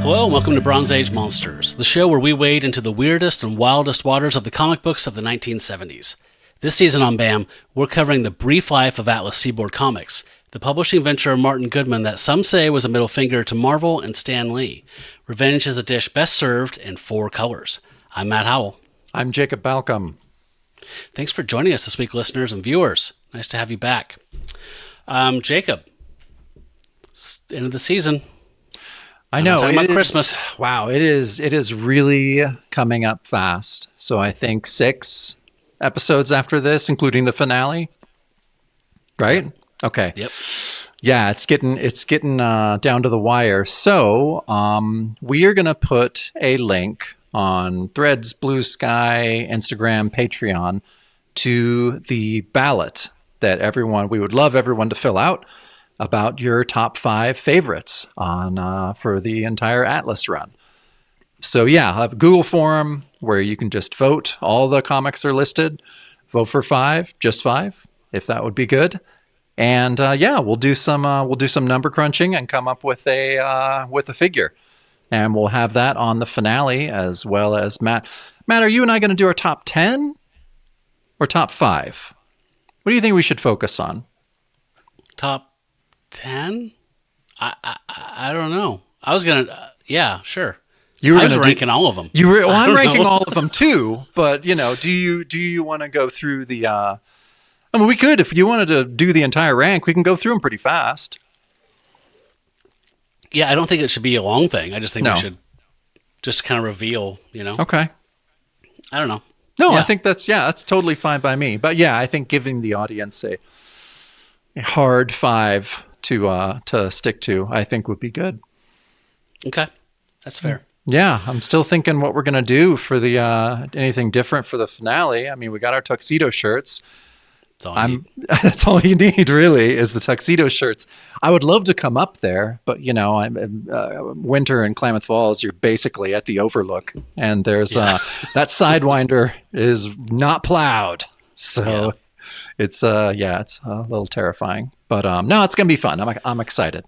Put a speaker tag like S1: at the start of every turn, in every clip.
S1: Hello and welcome to Bronze Age Monsters, the show where we wade into the weirdest and wildest waters of the comic books of the 1970s. This season on B.A.M, we're covering the brief life of Atlas Seaboard Comics, the publishing venture of Martin Goodman that some say was a middle finger to Marvel and Stan Lee. Revenge is a dish best served in 4 colors. I'm Matt Howell.
S2: I'm Jacob Balcom.
S1: Thanks for joining us this week, listeners and viewers. Nice to have you back. Jacob, end of the season.
S2: I know.
S1: Talking about Christmas.
S2: Wow, it is really coming up fast. So I think 6 episodes after this, including the finale. Right?
S1: Yep.
S2: Okay.
S1: Yep.
S2: Yeah, it's getting down to the wire. So we are going to put a link on Threads, Blue Sky, Instagram, Patreon to the ballot that we would love everyone to fill out about your top 5 favorites on for the entire Atlas run. So yeah, I'll have a Google form where you can just vote. All the comics are listed. Vote for 5, just 5, if that would be good. And we'll do some number crunching and come up with a figure. And we'll have that on the finale as well as Matt. Matt, are you and I going to do our top 10 or top 5? What do you think we should focus on?
S1: Top 10? I don't know. I was going to, yeah, sure. I was ranking all of them.
S2: I'm ranking all of them too, but do you want to go through the, I mean, we could, if you wanted to do the entire rank, we can go through them pretty fast.
S1: Yeah, I don't think it should be a long thing. I just think we should just kind of reveal,
S2: Okay.
S1: I don't know.
S2: No,
S1: Yeah.
S2: I think that's totally fine by me. But yeah, I think giving the audience a hard 5 to stick to, I think would be good.
S1: Okay. That's fair.
S2: Yeah, I'm still thinking what we're going to do for the anything different for the finale. I mean, we got our tuxedo shirts. That's all you need, really, is the tuxedo shirts. I would love to come up there, but winter in Klamath Falls, you're basically at the Overlook, and there's that Sidewinder is not plowed, so it's a little terrifying. But no, it's gonna be fun. I'm excited.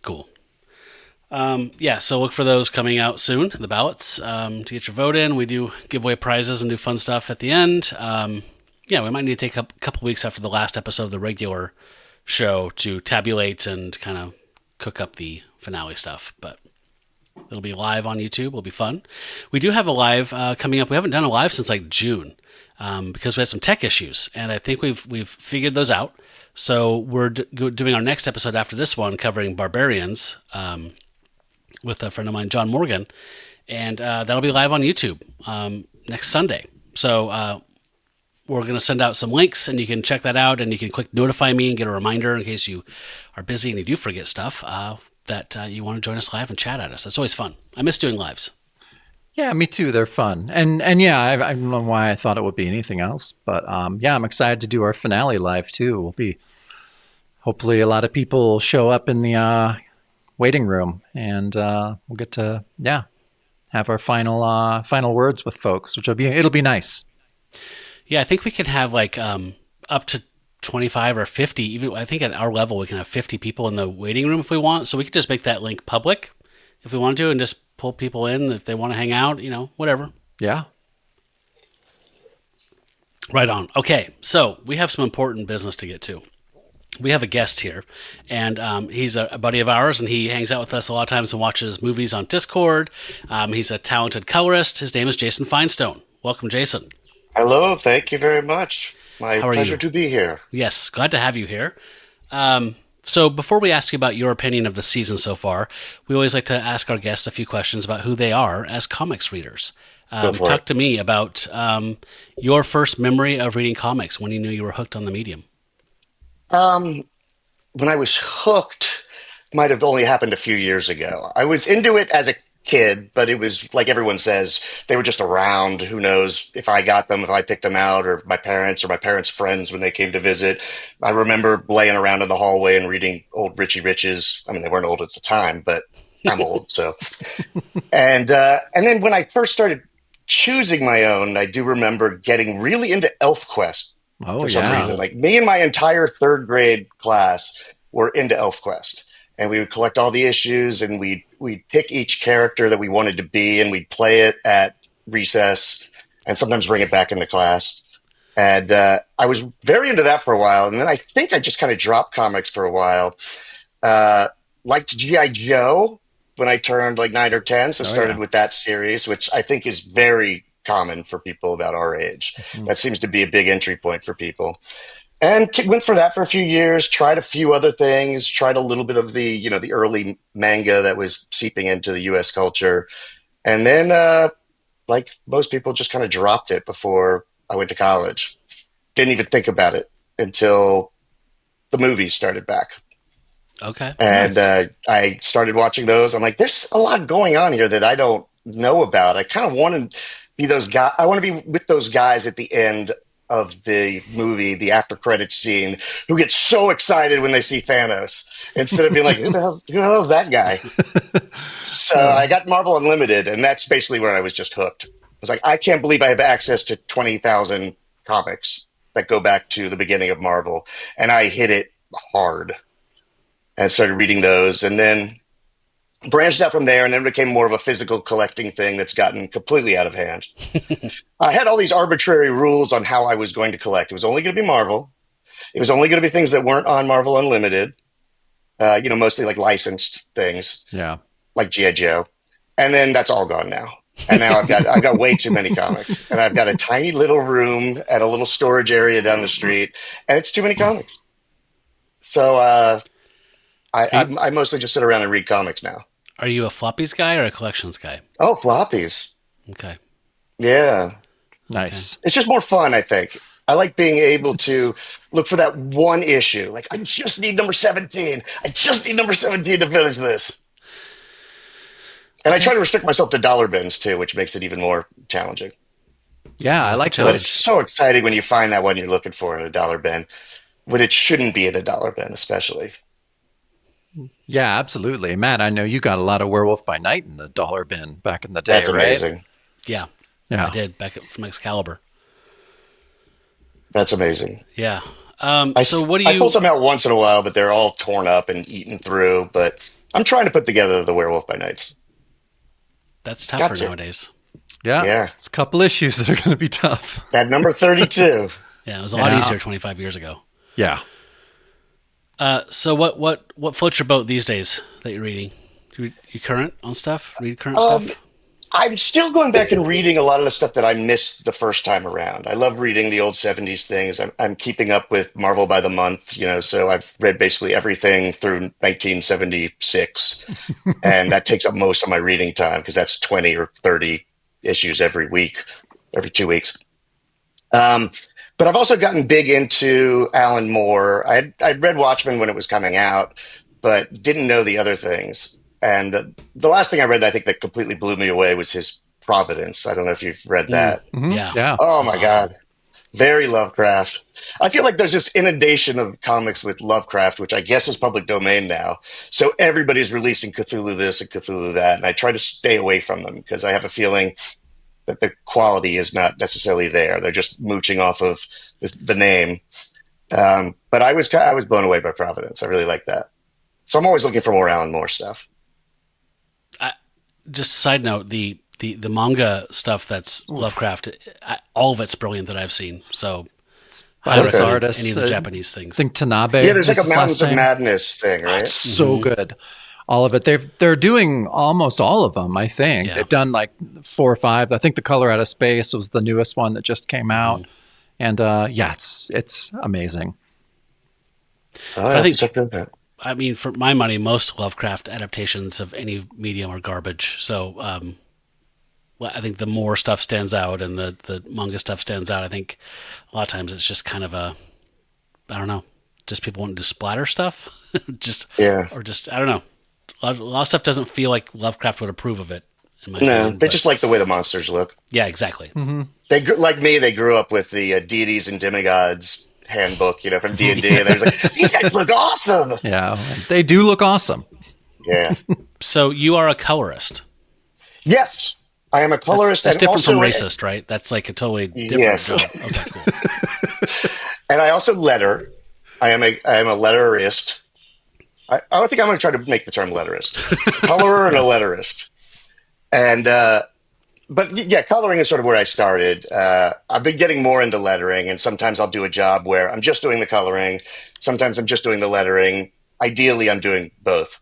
S1: Cool. So look for those coming out soon, the ballots, to get your vote in. We do give away prizes and do fun stuff at the end. We might need to take a couple weeks after the last episode of the regular show to tabulate and kind of cook up the finale stuff. But it'll be live on YouTube. It'll be fun. We do have a live coming up. We haven't done a live since like June because we had some tech issues, and I think we've figured those out. So we're doing our next episode after this one, covering Barbarians with a friend of mine, John Morgan, and that'll be live on YouTube next Sunday. So we're going to send out some links, and you can check that out, and you can click notify me and get a reminder in case you are busy and you do forget stuff that you want to join us live and chat at us. That's always fun. I miss doing lives.
S2: Yeah, me too. They're fun. And yeah, I don't know why I thought it would be anything else, but I'm excited to do our finale live too. We'll be, hopefully a lot of people show up in the waiting room, and we'll get to, have our final words with folks, it'll be nice.
S1: Yeah, I think we can have like up to 25 or 50. Even I think at our level we can have 50 people in the waiting room if we want. So we could just make that link public if we want to, and just pull people in if they want to hang out. Whatever.
S2: Yeah.
S1: Right on. Okay, so we have some important business to get to. We have a guest here, and he's a buddy of ours, and he hangs out with us a lot of times and watches movies on Discord. He's a talented colorist. His name is Jason Finestone. Welcome, Jason.
S3: Hello, thank you very much. My
S1: How are
S3: pleasure
S1: you?
S3: to be here.
S1: Yes, glad to have you here. So before we ask you about your opinion of the season so far, we always like to ask our guests a few questions about who they are as comics readers. Talk to me about your first memory of reading comics, when you knew you were hooked on the medium.
S3: When I was hooked, might have only happened a few years ago. I was into it as a kid, but it was like everyone says, they were just around. Who knows if I got them, if I picked them out, or my parents' friends when they came to visit. I remember laying around in the hallway and reading old Richie Riches. I mean, they weren't old at the time, but I'm old, so. And then when I first started choosing my own, I do remember getting really into ElfQuest for some reason. Like me and my entire third grade class were into ElfQuest. and we would collect all the issues, and we'd pick each character that we wanted to be, and we'd play it at recess, and sometimes bring it back into class. And I was very into that for a while, and then I think I just kind of dropped comics for a while. Liked G.I. Joe when I turned like 9 or 10, so started with that series, which I think is very common for people about our age. That seems to be a big entry point for people. And went for that for a few years, tried a few other things, tried a little bit of the, the early manga that was seeping into the U.S. culture. And then, like most people, just kind of dropped it before I went to college. Didn't even think about it until the movies started back.
S1: Okay.
S3: And I started watching those. I'm like, there's a lot going on here that I don't know about. I kind of want to be those guys. I want to be with those guys at the end of the movie, the after credits scene, who get so excited when they see Thanos instead of being like, who the hell is that guy? So I got Marvel Unlimited, and that's basically where I was just hooked. I was like, I can't believe I have access to 20,000 comics that go back to the beginning of Marvel. And I hit it hard and started reading those, and then branched out from there, and then became more of a physical collecting thing that's gotten completely out of hand. I had all these arbitrary rules on how I was going to collect. It was only going to be Marvel. It was only going to be things that weren't on Marvel Unlimited, mostly like licensed things, like G.I. Joe. And then that's all gone now. And now I've got way too many comics, and I've got a tiny little room at a little storage area down the street, and it's too many comics. So I mostly just sit around and read comics now.
S1: Are you a floppies guy or a collections guy?
S3: Oh, floppies.
S1: Okay.
S3: Yeah.
S2: Nice.
S3: It's just more fun, I think. I like being able to look for that one issue. Like, I just need number 17. I just need number 17 to finish this. And I try to restrict myself to dollar bins, too, which makes it even more challenging.
S2: Yeah, I like
S3: But it's
S2: those.
S3: so exciting when you find that one you're looking for in a dollar bin, when it shouldn't be in a dollar bin, especially.
S2: Yeah, absolutely. Matt, I know you got a lot of Werewolf by Night in the dollar bin back in the day,
S3: That's
S2: right?
S3: amazing.
S1: Yeah. I did back from Excalibur.
S3: That's amazing.
S1: Yeah.
S3: So what do you... I pull some out once in a while, but they're all torn up and eaten through. But I'm trying to put together the Werewolf by Nights.
S1: That's tougher nowadays.
S2: Yeah. It's a couple issues that are going to be tough.
S3: That number 32.
S1: Yeah, it was a lot easier 25 years ago.
S2: Yeah.
S1: So what floats your boat these days that you're reading? You current on stuff? Read current stuff?
S3: I'm still going back and reading a lot of the stuff that I missed the first time around. I love reading the old 70s things. I'm keeping up with Marvel by the month, so I've read basically everything through 1976. And that takes up most of my reading time because that's 20 or 30 issues every week, every 2 weeks. But I've also gotten big into Alan Moore. I'd read Watchmen when it was coming out, but didn't know the other things. And the last thing I read, I think, that completely blew me away was his Providence. I don't know if you've read that.
S2: Mm-hmm. Yeah.
S3: Oh, my God. Very Lovecraft. I feel like there's this inundation of comics with Lovecraft, which I guess is public domain now. So everybody's releasing Cthulhu this and Cthulhu that. And I try to stay away from them because I have a feeling that the quality is not necessarily there. They're just mooching off of the name. But I was blown away by Providence. I really like that. So I'm always looking for more Alan Moore stuff.
S1: Just side note, the manga stuff that's Lovecraft, all of it's brilliant that I've seen. So I don't know
S2: artists,
S1: any of the Japanese things.
S2: I think Tanabe.
S3: Yeah, there's like a Mountains of Madness thing, right?
S2: So good. All of it. They're doing almost all of them, I think.
S1: Yeah.
S2: They've done like 4 or 5. I think The Color Out of Space was the newest one that just came out. And it's amazing.
S1: I think
S3: check that.
S1: I mean, for my money, most Lovecraft adaptations of any medium are garbage. So, I think the Moore stuff stands out, and the manga stuff stands out. I think a lot of times it's just kind of I don't know, just people want to do splatter stuff, or I don't know. A lot of stuff doesn't feel like Lovecraft would approve of it. In my opinion,
S3: they just like the way the monsters look.
S1: Yeah, exactly.
S2: Mm-hmm.
S3: They grew up with the deities and demigods handbook, from D&D, and they're like, these guys look awesome.
S2: Yeah, they do look awesome.
S3: Yeah.
S1: So you are a colorist.
S3: Yes, I am a colorist.
S1: That's different
S3: also
S1: from racist, right? That's like a totally different job. Okay, cool.
S3: And I also letter. I am a letterist. I think I'm going to try to make the term letterist, colorer and a letterist. And, but yeah, coloring is sort of where I started. I've been getting more into lettering, and sometimes I'll do a job where I'm just doing the coloring. Sometimes I'm just doing the lettering. Ideally, I'm doing both.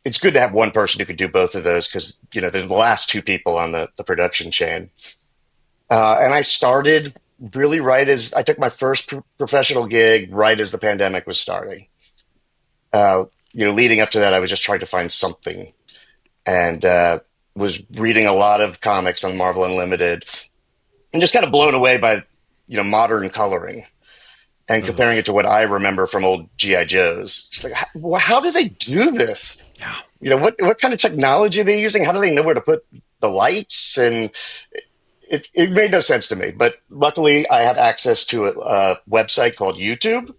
S3: It's good to have one person who can do both of those because, they're the last two people on the production chain. And I started really right as I took my first professional gig right as the pandemic was starting. Leading up to that, I was just trying to find something, and was reading a lot of comics on Marvel Unlimited, and just kind of blown away by modern coloring and comparing it to what I remember from old GI Joes. It's like, how do they do this?
S2: Yeah.
S3: What kind of technology are they using? How do they know where to put the lights? And it made no sense to me. But luckily, I have access to a website called YouTube.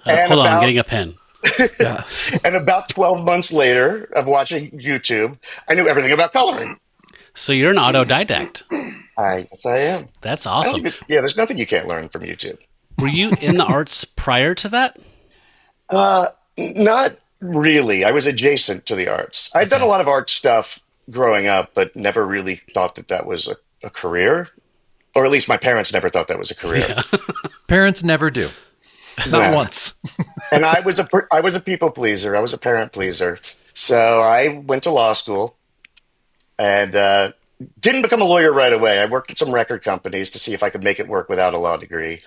S1: Hold on, I'm getting a pen.
S2: Yeah.
S3: And about 12 months later of watching YouTube, I knew everything about coloring.
S1: So you're an autodidact.
S3: Yes, I am.
S1: That's awesome.
S3: There's nothing you can't learn from YouTube.
S1: Were you in the arts prior to that?
S3: Not really. I was adjacent to the arts. I'd done a lot of art stuff growing up, but never really thought that was a career. Or at least my parents never thought that was a career.
S1: Yeah.
S2: Parents never do. Not once.
S3: And I was a people pleaser. I was a parent pleaser. So I went to law school and didn't become a lawyer right away. I worked at some record companies to see if I could make it work without a law degree.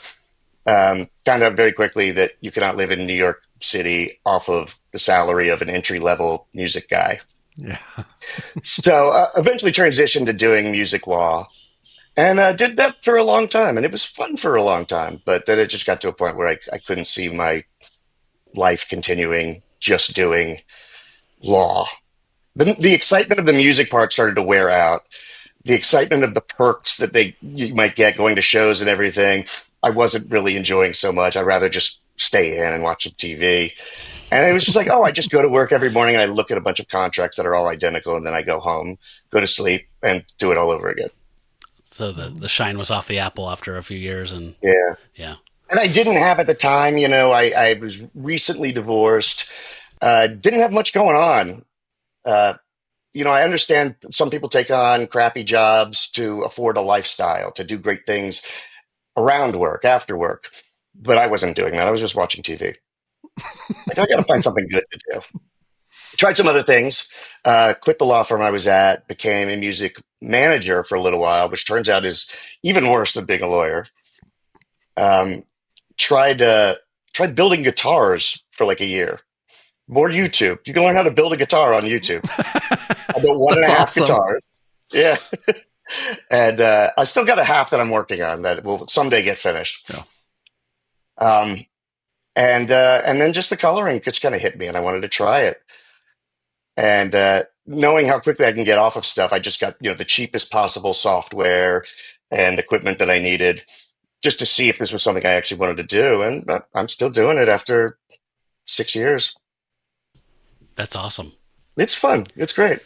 S3: Found out very quickly that you cannot live in New York City off of the salary of an entry-level music guy.
S2: Yeah.
S3: So eventually transitioned to doing music law. And did that for a long time, and it was fun for a long time. But then it just got to a point where I couldn't see my life continuing just doing law. The excitement of the music part started to wear out. The excitement of the perks that you might get going to shows and everything, I wasn't really enjoying so much. I'd rather just stay in and watch some TV. And it was just like, I just go to work every morning and I look at a bunch of contracts that are all identical, and then I go home, go to sleep, and do it all over again.
S1: So the shine was off the apple after a few years, and yeah.
S3: And I didn't have at the time, I was recently divorced, didn't have much going on. I understand some people take on crappy jobs to afford a lifestyle, to do great things around work, after work, but I wasn't doing that. I was just watching TV. Like, I got to find something good to do. Tried some other things, quit the law firm I was at, became a music manager for a little while, which turns out is even worse than being a lawyer. Tried building guitars for like a year. More YouTube. You can learn how to build a guitar on YouTube. I built one and a half guitars. Yeah. And I still got a half that I'm working on that will someday get finished.
S2: Yeah.
S3: And then just the coloring just kind of hit me, and I wanted to try it. And knowing how quickly I can get off of stuff, I just got the cheapest possible software and equipment that I needed just to see if this was something I actually wanted to do. And I'm still doing it after 6 years.
S1: That's awesome.
S3: It's fun. It's great.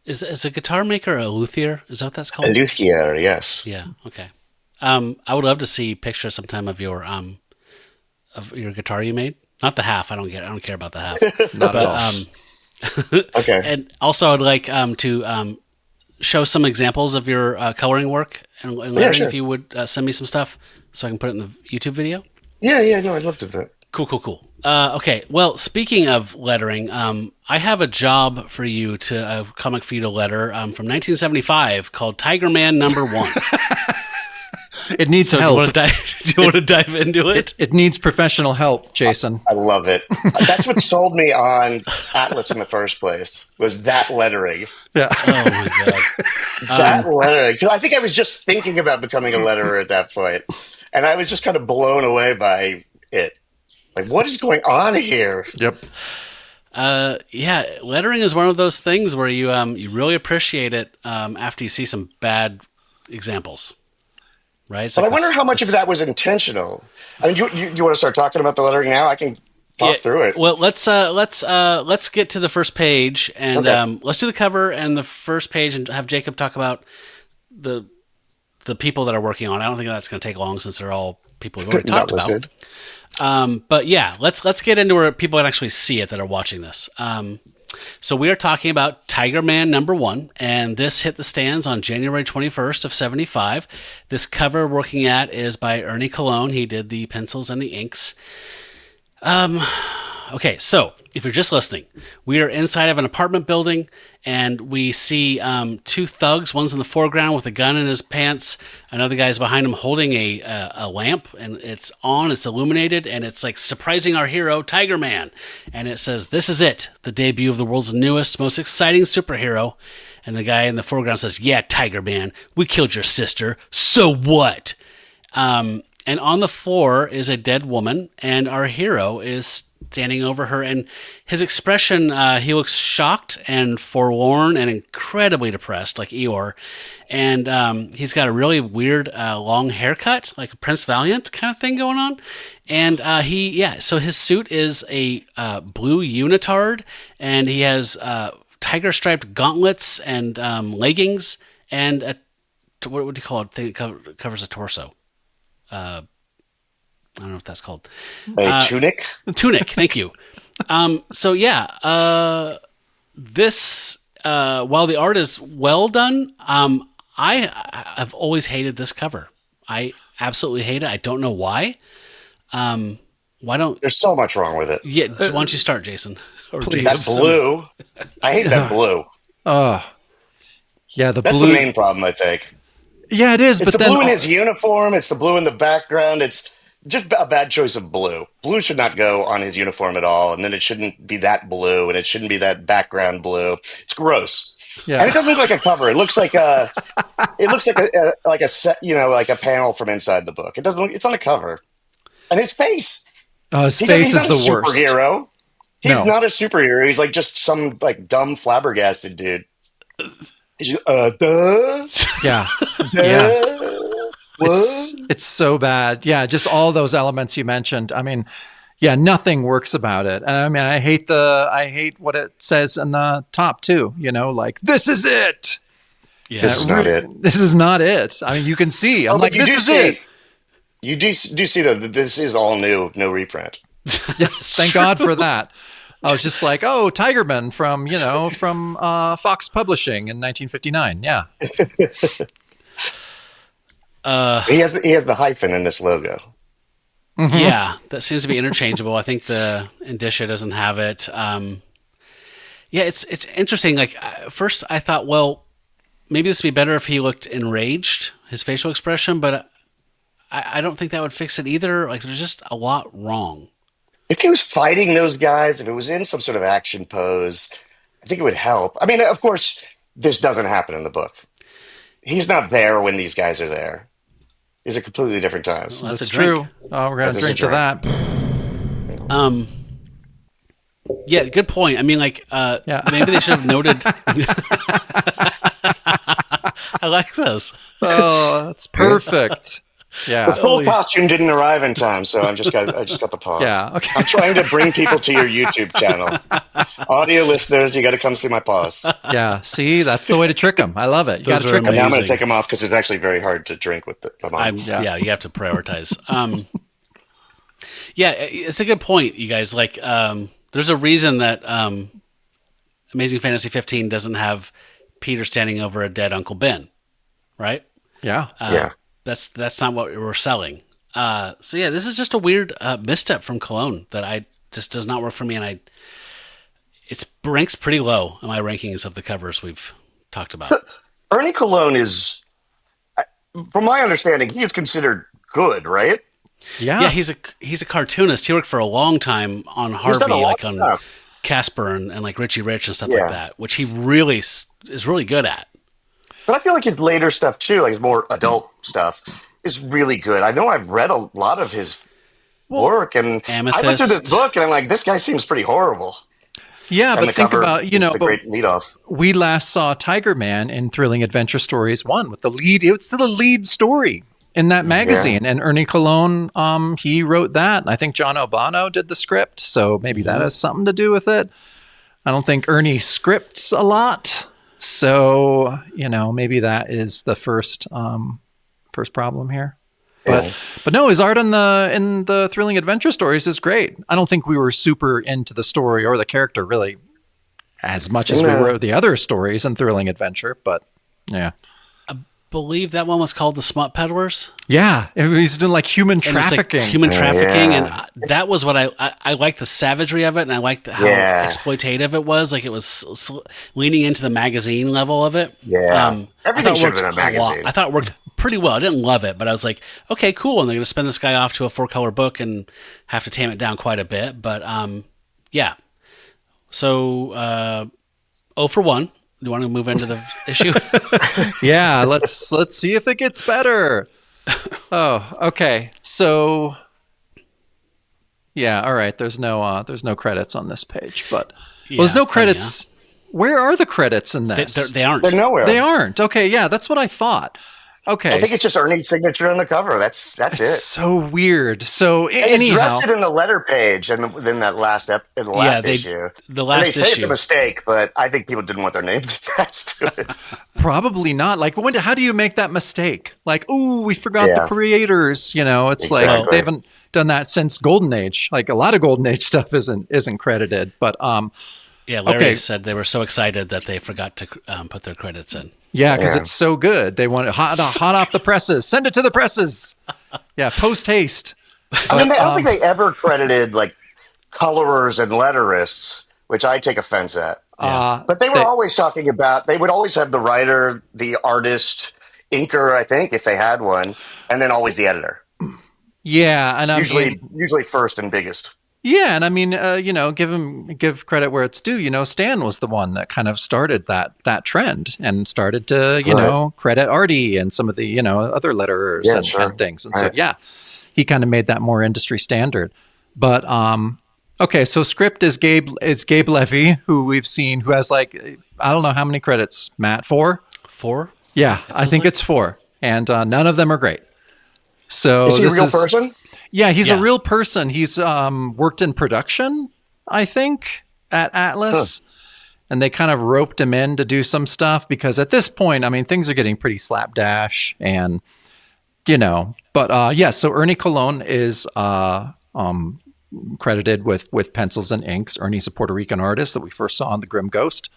S1: Is a guitar maker a luthier? Is that what that's called?
S3: A luthier, yes.
S1: Yeah. Okay. I would love to see pictures sometime of your guitar you made. Not the half. I don't care about the half.
S2: Not at all.
S3: Okay.
S1: And also, I'd like to show some examples of your coloring work and lettering.
S3: Sure.
S1: If you would send me some stuff so I can put it in the YouTube video.
S3: Yeah. No, I'd love to do that.
S1: Cool. Okay. Well, speaking of lettering, I have a job for you a comic for you to letter from 1975 called Tiger Man #1.
S2: It needs
S1: So
S2: help.
S1: do you want to dive into it?
S2: It needs professional help, Jason.
S3: I love it. That's what sold me on Atlas in the first place, was that lettering.
S2: Yeah.
S1: Oh my god.
S3: That lettering. 'Cause I think I was just thinking about becoming a letterer at that point, and I was just kind of blown away by it. Like, what is going on here?
S2: Yep.
S1: Yeah, lettering is one of those things where you really appreciate it after you see some bad examples. Right?
S3: But I wonder how much of that was intentional. I mean, you want to start talking about the lettering now? I can talk through it.
S1: Well, let's get to the first page, and let's do the cover and the first page, and have Jacob talk about the people that are working on it. I don't think that's going to take long since they're all people we've already talked about. But yeah, let's get into where people can actually see it that are watching this. So we are talking about Tiger Man #1, and this hit the stands on January 21st of 75. This cover we're looking at is by Ernie Colon. He did the pencils and the inks. Okay, so if you're just listening, we are inside of an apartment building, and we see two thugs. One's in the foreground with a gun in his pants. Another guy's behind him holding a lamp, and it's on, it's illuminated, and it's like surprising our hero, Tiger Man. And it says, "This is it, the debut of the world's newest, most exciting superhero." And the guy in the foreground says, "Yeah, Tiger Man, we killed your sister. So what?" And on the floor is a dead woman, and our hero is standing over her, and his expression, he looks shocked and forlorn and incredibly depressed, like Eeyore. And he's got a really weird long haircut, like a Prince Valiant kind of thing going on. And so his suit is a blue unitard, and he has tiger striped gauntlets and leggings, and what do you call it? Thing that covers a torso. I don't know if that's called
S3: A tunic.
S1: Tunic. Thank you. This while the art is well done, I have always hated this cover. I absolutely hate it. I don't know why. Why don't?
S3: There's so much wrong with it.
S1: Yeah. Why don't you start, Jason? Or
S3: That blue. I hate that blue.
S2: Yeah,
S3: That's
S2: blue.
S3: the main problem, I think.
S2: Yeah, it is.
S3: It's
S2: but
S3: the
S2: then
S3: blue in his uniform. It's the blue in the background. It's just a bad choice of blue. Blue should not go on his uniform at all, and then it shouldn't be that blue, and it shouldn't be that background blue. It's gross.
S2: Yeah.
S3: And it doesn't look like a cover. It looks like a set, like a panel from inside the book. It doesn't look. It's on a cover. And his face.
S2: His face
S3: he's
S2: is
S3: not
S2: the
S3: a
S2: worst.
S3: Superhero. He's
S2: No.
S3: not a superhero. He's like just some like dumb flabbergasted dude. He's duh.
S2: Yeah. Yeah. It's so bad. Yeah, just all those elements you mentioned. I mean, yeah, nothing works about it. And I mean, I hate what it says in the top too, like, "This is it."
S1: Yeah.
S3: This is not it.
S2: This is not it. I mean, you can see. I'm like,
S3: but you
S2: "This
S3: do
S2: is
S3: see,
S2: it."
S3: You do see that this is all new, no reprint.
S2: Yes, thank God for that. I was just like, "Oh, Tigerman from Fox Publishing in 1959." Yeah.
S3: He has the hyphen in this logo.
S2: Mm-hmm.
S1: Yeah, that seems to be interchangeable. I think the Indicia doesn't have it. Yeah, it's interesting. Like first, I thought, well, maybe this would be better if he looked enraged, his facial expression, but I don't think that would fix it either. Like there's just a lot wrong.
S3: If he was fighting those guys, if it was in some sort of action pose, I think it would help. I mean, of course, this doesn't happen in the book. He's not there when these guys are there. These are completely different times.
S1: Well,
S2: That's
S1: a drink.
S2: true. Oh, we're gonna drink to that.
S1: Yeah, good point. I mean, like, maybe they should have noted. I like this.
S2: Oh, that's perfect. Yeah.
S3: The full costume didn't arrive in time, so I just got the pause.
S2: Yeah. Okay.
S3: I'm trying to bring people to your YouTube channel. Audio listeners, you got to come see my pause.
S2: Yeah. See, that's the way to trick them. I love it. You got to
S1: Those are
S2: trick them.
S3: And now I'm going to
S1: Amazing.
S3: take them off because it's actually very hard to drink with them on.
S1: Yeah, you have to prioritize. Yeah, it's a good point, you guys. Like, there's a reason that Amazing Fantasy 15 doesn't have Peter standing over a dead Uncle Ben, right?
S2: Yeah.
S3: Yeah.
S1: That's not what we're selling. So yeah, this is just a weird misstep from Cologne that just does not work for me, and it ranks pretty low in my rankings of the covers we've talked about.
S3: Ernie Colon is, from my understanding, he is considered good, right?
S2: Yeah.
S1: Yeah, he's a cartoonist. He worked for a long time on
S3: He's done
S1: Harvey,
S3: a lot
S1: like
S3: of
S1: on
S3: stuff.
S1: Casper and like Richie Rich and stuff
S3: Yeah.
S1: like that, which he really is really good at.
S3: But I feel like his later stuff too, like his more adult stuff, is really good. I know I've read a lot of his work, and I looked at
S1: Amethyst.
S3: this book, and I'm like, this guy seems pretty horrible.
S2: Yeah,
S3: And
S2: but
S3: the
S2: think
S3: cover
S2: about,
S3: is a great lead off.
S2: we last saw Tiger Man in Thrilling Adventure Stories 1 with the lead. It's the lead story in that magazine. And Ernie Colon, he wrote that. And I think John Albano did the script. So maybe that has something to do with it. I don't think Ernie scripts a lot. So, maybe that is the first problem here. But
S3: Yeah.
S2: but no, his art in the thrilling adventure stories is great. I don't think we were super into the story or the character really as much as we
S3: No.
S2: were the other stories in thrilling adventure, but yeah.
S1: Believe that one was called the Smut Peddlers.
S2: Yeah, he's doing like human
S1: And it was, like,
S2: trafficking.
S1: human trafficking,
S3: yeah.
S1: and that was what I liked the savagery of it, and I liked how
S3: Yeah.
S1: exploitative it was. Like it was leaning into the magazine level of it.
S3: Yeah.
S1: I
S3: Everything
S1: thought it
S3: should have
S1: worked
S3: been a magazine.
S1: lot. I thought it worked pretty well. I didn't love it, but I was like, okay, cool. And they're going to spin this guy off to a 4-color book and have to tame it down quite a bit. But yeah. So 0 for 1. Do you want to move into the issue?
S2: Yeah, let's see if it gets better. Oh, okay. So yeah, all right. There's no credits on this page, but well, there's no
S1: funny,
S2: credits. Where are the credits in this?
S1: They aren't.
S3: They're nowhere.
S2: They aren't. Okay, yeah, that's what I thought. Okay,
S3: I think it's just Ernie's signature on the cover. That's
S2: it's
S3: it.
S2: so weird. So
S3: And it's
S2: anyhow,
S3: dressed in the letter page, and then that last issue.
S1: The
S3: And
S1: last
S3: they say it's a
S1: issue.
S3: mistake, but I think people didn't want their names attached to it.
S2: probably not. Like, how do you make that mistake? Like, ooh, we forgot the
S3: Yeah.
S2: creators. It's like
S3: Exactly.
S2: they haven't done that since Golden Age. Like a lot of Golden Age stuff isn't credited. But
S1: Yeah, Larry
S2: okay.
S1: said they were so excited that they forgot to put their credits in.
S2: Yeah, because
S3: Yeah.
S2: it's so good. They want it hot off the presses. Send it to the presses. Yeah, post haste.
S3: I mean, I don't think they ever credited like colorers and letterists, which I take offense at. But they were always talking about. They would always have the writer, the artist, inker, I think, if they had one, and then always the editor.
S2: Yeah, and I mean,
S3: Usually first and biggest.
S2: yeah, and I mean, give credit where it's due. Stan was the one that kind of started that trend and started to credit Artie and some of the other letterers and things. And so yeah, he kind of made that more industry standard. But okay, so script is Gabe Levy, who we've seen, who has like I don't know how many credits, Matt, 4?
S1: 4?
S2: Yeah, I think it's 4, and none of them are great. So
S3: Is he a real person?
S2: Yeah, he's
S1: Yeah.
S2: a real person. He's worked in production, I think, at Atlas. And they kind of roped him in to do some stuff because at this point, I mean, things are getting pretty slapdash and, But yeah, so Ernie Colon is credited with pencils and inks. Ernie's a Puerto Rican artist that we first saw on The Grim Ghost.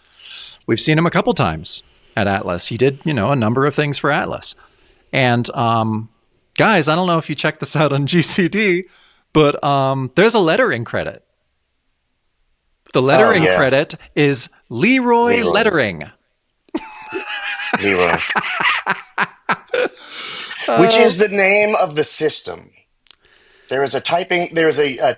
S2: We've seen him a couple times at Atlas. He did, a number of things for Atlas. And guys, I don't know if you checked this out on GCD, but there's a lettering credit. The lettering credit is Leroy Lettering.
S3: Leroy. Which is the name of the system. There is a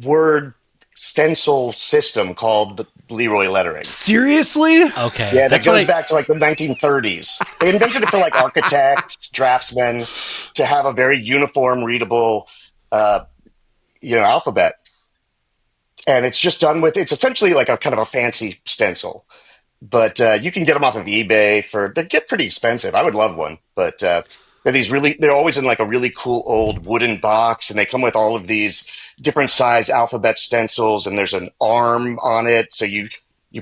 S3: word stencil system called the Leroy Lettering.
S2: Seriously?
S1: Okay.
S3: Yeah, that
S1: That's
S3: goes
S1: what
S3: back to like the 1930s. They invented it for like architects, draftsmen, to have a very uniform, readable, alphabet. And it's just done with, it's essentially like a kind of a fancy stencil. But you can get them off of eBay they get pretty expensive. I would love one, but they're always in like a really cool old wooden box, and they come with all of these different size alphabet stencils, and there's an arm on it. So you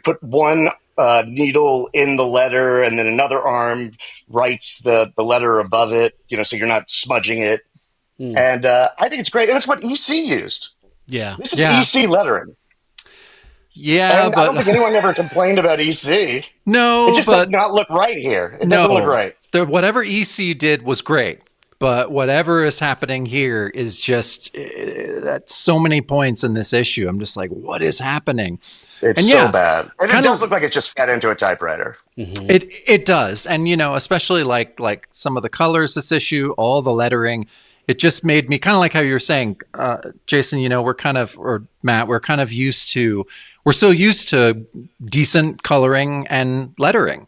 S3: put one needle in the letter, and then another arm writes the letter above it, so you're not smudging it. And I think it's great. And it's what EC used.
S1: Yeah.
S3: This is EC lettering.
S2: Yeah,
S3: And
S2: but
S3: I don't think anyone ever complained about EC.
S2: no,
S3: It just does not look right here. It doesn't look right.
S2: Whatever EC did was great, but whatever is happening here is just at so many points in this issue. I'm just like, what is happening?
S3: It's so bad. And it does look like it's just fed into a typewriter.
S1: Mm-hmm.
S2: It does, and especially like some of the colors this issue, all the lettering. It just made me kind of like how you were saying, Jason. We're kind of, or Matt, we're so used to decent coloring and lettering.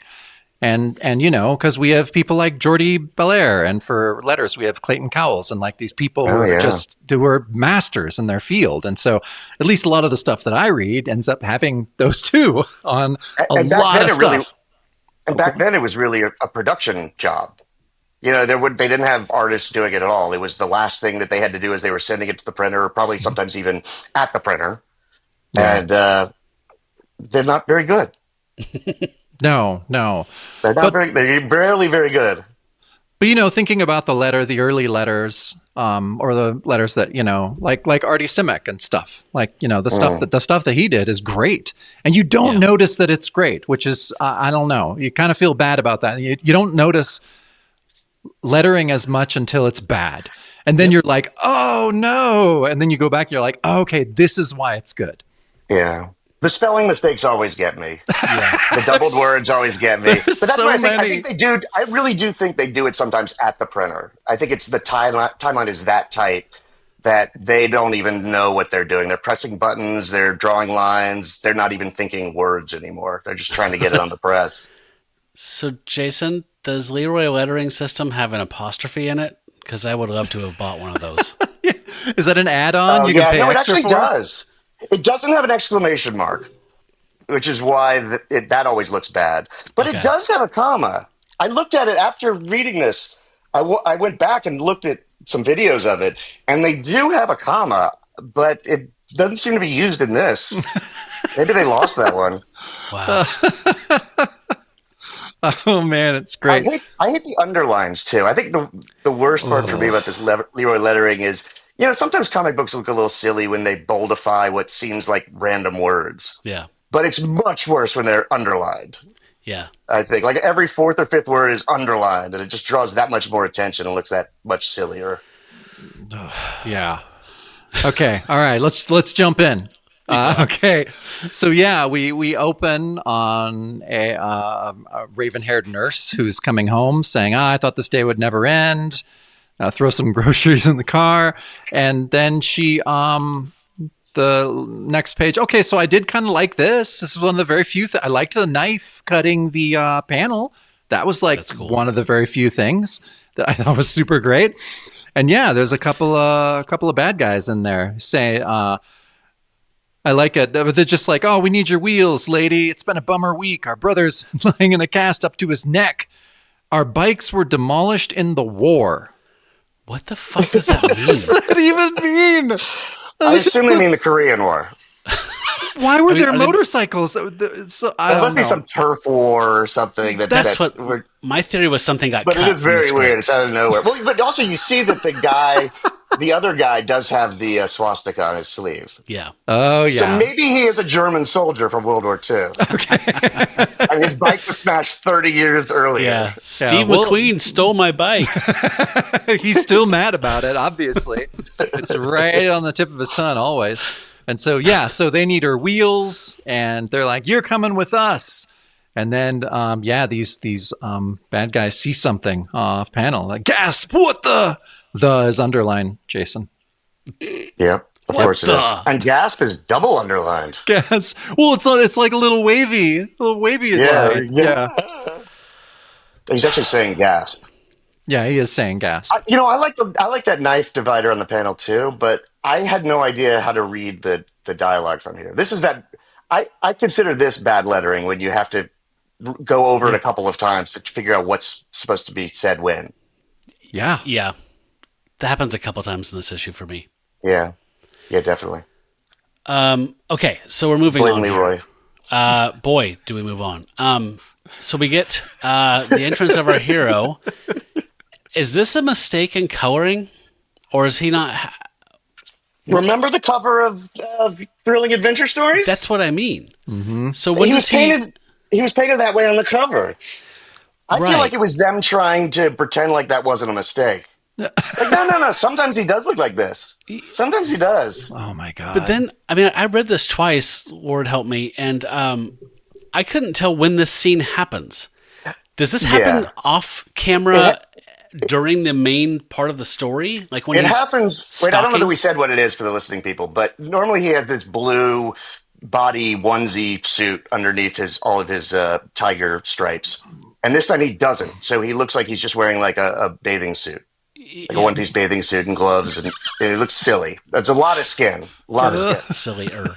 S2: And because we have people like Jordi Belair, and for letters we have Clayton Cowles, and like these people who are masters in their field. And so at least a lot of the stuff that I read ends up having those two on a lot of stuff.
S3: And back then it was really a production job. They didn't have artists doing it at all. It was the last thing that they had to do, is they were sending it to the printer, or probably sometimes even at the printer. Yeah. And they're not very good.
S2: No.
S3: They're rarely very good.
S2: But thinking about the early letters, or the letters that like Artie Simek and stuff, like the stuff that he did is great, and you don't notice that it's great, which is I don't know. You kind of feel bad about that. You don't notice lettering as much until it's bad, and then you're like, oh no, and then you go back, you're like, oh, okay, this is why it's good.
S3: Yeah. The spelling mistakes always get me. Yeah. The doubled words always get me. But that's
S2: so
S3: what
S2: many.
S3: I think they do. I really do think they do it sometimes at the printer. I think it's the timeline is that tight that they don't even know what they're doing. They're pressing buttons. They're drawing lines. They're not even thinking words anymore. They're just trying to get it on the press.
S1: So, Jason, does Leroy Lettering System have an apostrophe in it? Because I would love to have bought one of those.
S2: Is that an add-on?
S3: It actually does. It doesn't have an exclamation mark, which is why that always looks bad. But it does have a comma. I looked at it after reading this. I went back and looked at some videos of it, and they do have a comma, but it doesn't seem to be used in this. Maybe they lost that one.
S1: Wow.
S2: Oh, man, it's great.
S3: I hate the underlines, too. I think the worst part for me about this Leroy lettering is, sometimes comic books look a little silly when they boldify what seems like random words.
S1: Yeah.
S3: But it's much worse when they're underlined.
S1: Yeah.
S3: I think like every fourth or fifth word is underlined, and it just draws that much more attention and looks that much sillier.
S2: Yeah. Okay. All right. Let's jump in. Okay. So we open on a raven-haired nurse who's coming home saying, I thought this day would never end. Throw some groceries in the car. And then she, the next page. Okay, so I did kind of like this. This is one of the very few I liked the knife cutting the panel. That was like cool. One of the very few things that I thought was super great. And there's a couple of bad guys in there. Say, I like it. They're just like, oh, we need your wheels, lady. It's been a bummer week. Our brother's lying in a cast up to his neck. Our bikes were demolished in the war.
S1: What the fuck does that mean?
S2: What does that even mean?
S3: I assume they mean the Korean War.
S2: Why were there motorcycles? So,
S3: there must be some turf war or something.
S1: That's what my theory was. Something got cut.
S3: But it is very weird. It's out of nowhere. Well, but also you see that the other guy does have the swastika on his sleeve.
S1: Yeah.
S2: Oh, yeah.
S3: So maybe he is a German soldier from World War II.
S2: Okay.
S3: And his bike was smashed 30 years earlier.
S1: Yeah. Steve McQueen stole my bike.
S2: He's still mad about it, obviously. It's right on the tip of his tongue always. And so, so they need her wheels, and they're like, you're coming with us. And then, these bad guys see something off panel. Like, gasp, what the is underlined, Jason.
S3: Yep, of course it is. And gasp is double underlined.
S2: Gasp. Well, it's like a little wavy line. Yeah.
S3: He's actually saying gasp.
S2: Yeah, he is saying gasp.
S3: I like that knife divider on the panel too, but I had no idea how to read the dialogue from here. This is that I consider this bad lettering when you have to go over it a couple of times to figure out what's supposed to be said when.
S2: Yeah.
S1: Yeah. That happens a couple times in this issue for me.
S3: Yeah. Yeah, definitely.
S1: Okay, so we're moving on.
S3: Leroy.
S1: Boy, do we move on. So we get the entrance of our hero. Is this a mistake in coloring? Or is he not...
S3: Remember the cover of Thrilling Adventure Stories?
S1: That's what I mean.
S2: Mm-hmm.
S1: So when
S3: he was painted that way on the cover. I feel like it was them trying to pretend like that wasn't a mistake. Like, no. Sometimes he does look like this. Sometimes he does.
S2: Oh, my God.
S1: But then, I read this twice, Lord help me, and I couldn't tell when this scene happens. Does this happen off camera during the main part of the story? Like when
S3: it happens.
S1: Stalking?
S3: Wait, I don't know that we said what it is for the listening people, but normally he has this blue body onesie suit underneath all of his tiger stripes. And this time he doesn't. So he looks like he's just wearing like a bathing suit. Like a one-piece bathing suit and gloves, and it looks silly. That's a lot of skin. A lot of skin.
S1: Sillier.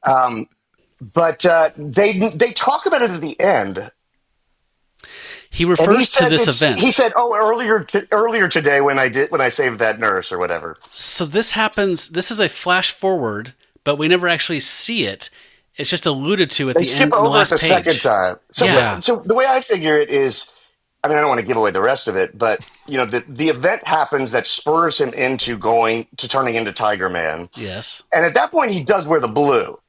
S3: But they talk about it at the end.
S1: He refers to this event.
S3: He said, earlier today when I saved that nurse or whatever."
S1: So this happens. This is a flash forward, but we never actually see it. It's just alluded to at the end of the last page.
S3: They skip over it the second time. So the way I figure it is, I mean, I don't want to give away the rest of it, but the event happens that spurs him into turning into Tiger Man.
S1: Yes.
S3: And at that point, he does wear the blue.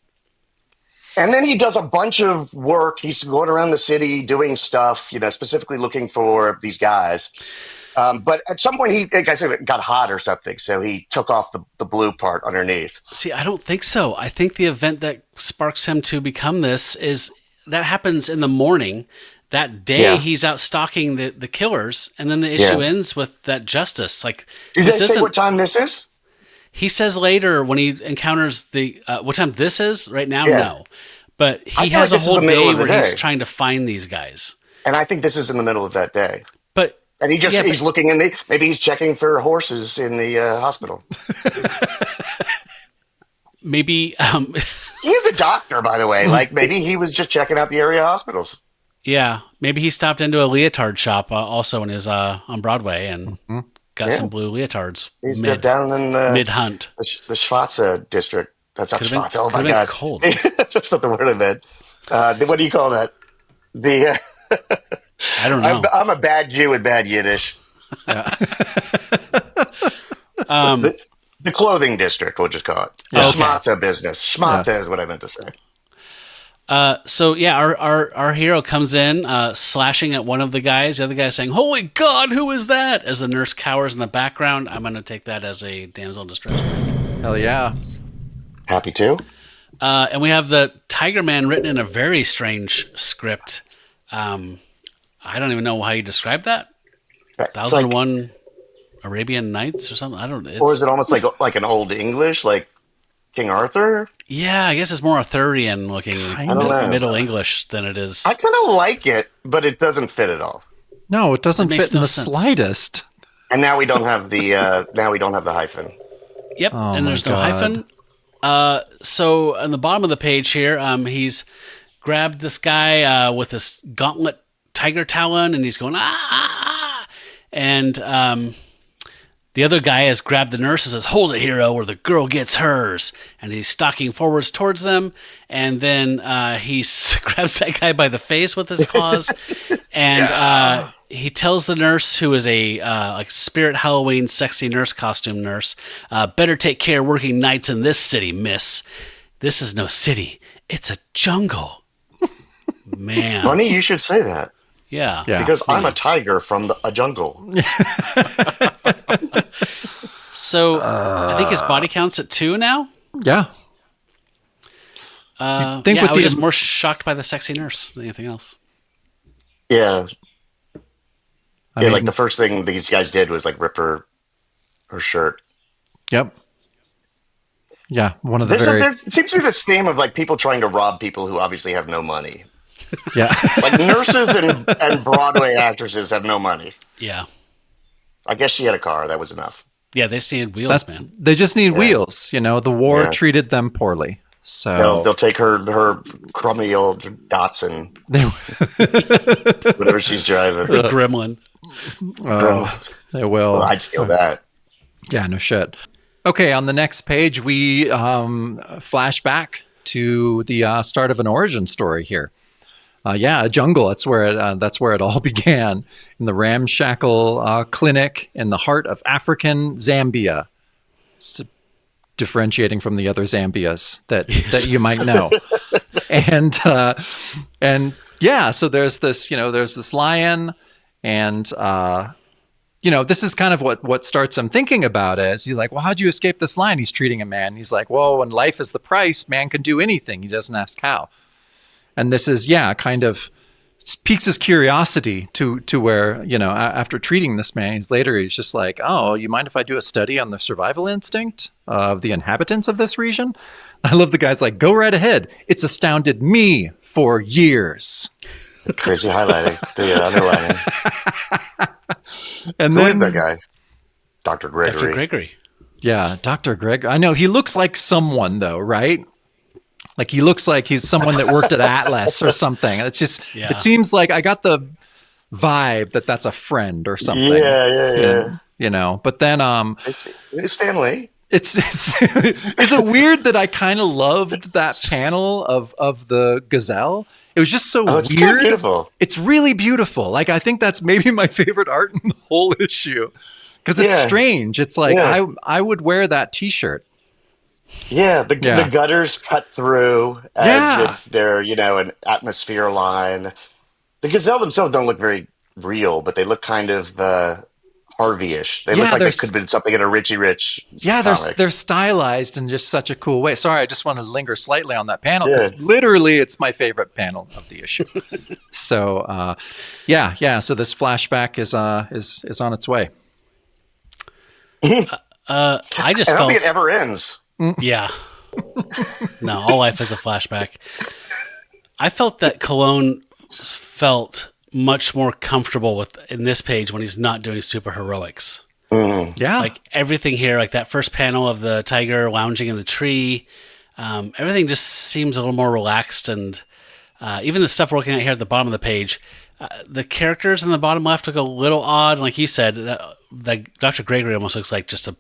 S3: And then he does a bunch of work. He's going around the city doing stuff, specifically looking for these guys. But at some point, he, like I said, it got hot or something. So he took off the blue part underneath.
S1: See, I don't think so. I think the event that sparks him to become this is that happens in the morning. That day, he's out stalking the killers. And then the issue ends with that justice. Like,
S3: Did they say what time this is?
S1: He says later when he encounters what time this is right now, no. But he has a whole day where he's trying to find these guys.
S3: And I think this is in the middle of that day. And he's looking maybe he's checking for horses in the hospital.
S1: Maybe.
S3: He is a doctor, by the way. Like maybe he was just checking out the area hospitals.
S1: Yeah. Maybe he stopped into a leotard shop also in his on Broadway and got some blue leotards.
S3: He's down in the
S1: mid-hunt.
S3: The Schwarze district. That's not Schwarze. Oh my God.
S1: Cold.
S3: That's not the word I meant. What do you call that?
S1: I don't know.
S3: I'm a bad Jew with bad Yiddish.
S1: Yeah.
S3: The clothing district, we'll just call it. The Schmata business. Schmata is what I meant to say.
S1: Our hero comes in, slashing at one of the guys. The other guy's saying, "Holy God, who is that?" As the nurse cowers in the background. I'm going to take that as a damsel in distress.
S2: Hell yeah.
S3: Happy to.
S1: And we have the Tiger Man written in a very strange script. I don't even know how you describe that. 1001 Arabian Nights or something. I don't know.
S3: Or is it almost like an old English, like King Arthur?
S1: Yeah, I guess it's more Arthurian looking, Middle English than it is.
S3: I kind of like it, but it doesn't fit at all.
S2: No, it doesn't fit in the slightest.
S3: And now we don't have the hyphen.
S1: Yep, and there's no hyphen. So on the bottom of the page here, he's grabbed this guy with this gauntlet tiger talon, and he's going and the other guy has grabbed the nurse and says, "Hold it, hero, or the girl gets hers." And he's stalking forwards towards them. And then he grabs that guy by the face with his claws. And he tells the nurse, who is a Spirit Halloween sexy nurse costume nurse, "Better take care working nights in this city, miss. This is no city. It's a jungle." Man.
S3: Funny you should say that.
S1: Yeah.
S3: Because I'm a tiger from a jungle.
S1: So I think his body count's at 2 now.
S2: Yeah.
S1: I was just more shocked by the sexy nurse than anything else.
S3: Yeah. I mean, like the first thing these guys did was like rip her shirt.
S2: Yep. Yeah, one of the
S3: there seems to be this theme of like people trying to rob people who obviously have no money.
S2: Yeah.
S3: Like nurses and Broadway actresses have no money.
S1: Yeah.
S3: I guess she had a car. That was enough.
S1: Yeah, they just need wheels, man.
S2: They just need wheels. The war treated them poorly. So
S3: they'll take her crummy old Datsun, whatever she's driving.
S1: The Gremlin.
S2: They will.
S3: Well, I'd steal that. Yeah,
S2: no shit. Okay, on the next page, we flash back to the start of an origin story here. A jungle. That's where it all began, in the ramshackle clinic in the heart of African Zambia, differentiating from the other Zambias that you might know. So there's this lion, and this is kind of what starts him thinking about it. Is he's like, well, how'd you escape this lion? He's treating a man. He's like, well, when life is the price, man can do anything. He doesn't ask how. And this is, kind of piques his curiosity to where, after treating this man, he's just like, oh, you mind if I do a study on the survival instinct of the inhabitants of this region? I love the guy's like, go right ahead. It's astounded me for years.
S3: Crazy highlighting, the underlining.
S2: And
S3: Who
S2: then
S3: is that guy? Dr. Gregory.
S1: Dr. Gregory.
S2: Yeah, Dr. Greg. I know he looks like someone though, right? Like he looks like he's someone that worked at Atlas or something. It's just, It seems like I got the vibe that that's a friend or something.
S3: Yeah.
S2: But then,
S3: it's Stan Lee.
S2: Is it weird that I kind of loved that panel of the gazelle? It was just so
S3: it's kind of
S2: weird.
S3: beautiful.
S2: It's really beautiful. Like, I think that's maybe my favorite art in the whole issue because it's strange. It's like I would wear that T-shirt.
S3: Yeah, the gutters cut through as if they're, an atmosphere line. The gazelle themselves don't look very real, but they look kind of Harvey-ish. They look like they could have been something in a Richie Rich comic.
S2: They're stylized in just such a cool way. Sorry, I just want to linger slightly on that panel because literally it's my favorite panel of the issue. So, so this flashback is on its way.
S1: I just
S3: I don't
S1: felt
S3: think it ever ends.
S1: Yeah. No, all life is a flashback. I felt that Colon felt much more comfortable in this page when he's not doing super heroics.
S2: Yeah.
S1: Like everything here, like that first panel of the tiger lounging in the tree, everything just seems a little more relaxed. And even the stuff we're looking at here at the bottom of the page, the characters in the bottom left look a little odd. Like you said, that Dr. Gregory almost looks like just a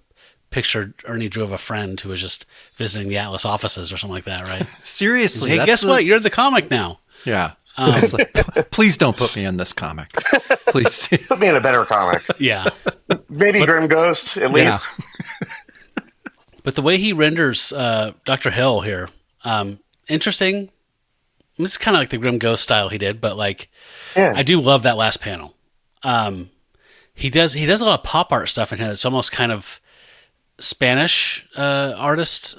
S1: picture Ernie drew of a friend who was just visiting the Atlas offices or something like that, right?
S2: Seriously.
S1: Hey, guess what? You're the comic now.
S2: Yeah. Please don't put me in this comic. Please.
S3: Put me in a better comic.
S1: Yeah.
S3: Maybe Grim Ghost, at least.
S1: But the way he renders Dr. Hill here, interesting. This is kind of like the Grim Ghost style he did, but I do love that last panel. He does a lot of pop art stuff in here. It's almost kind of Spanish artist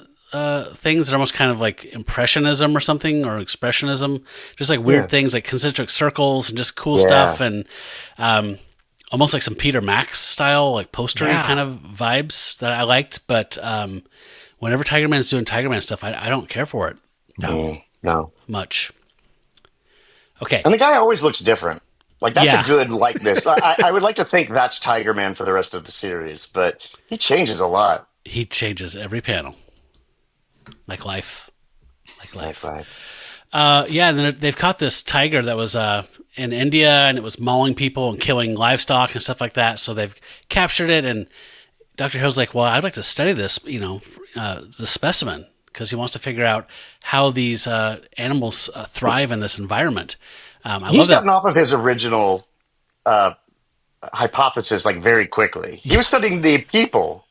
S1: things that are almost kind of like impressionism or something, or expressionism, just like weird things like concentric circles and just cool stuff, and almost like some Peter Max style, like postery kind of vibes that I liked. But whenever Tiger Man's doing Tiger Man stuff, I don't care for it.
S3: No.
S1: Much. Okay.
S3: And the guy always looks different. Like, that's a good likeness. I would like to think that's Tiger Man for the rest of the series, but he changes a lot.
S1: He changes every panel. Like life. And then they've caught this tiger that was in India, and it was mauling people and killing livestock and stuff like that. So they've captured it, and Dr. Hill's like, well, I'd like to study this, the specimen, because he wants to figure out how these animals thrive in this environment.
S3: He's gotten off of his original hypothesis very quickly. He was studying the people,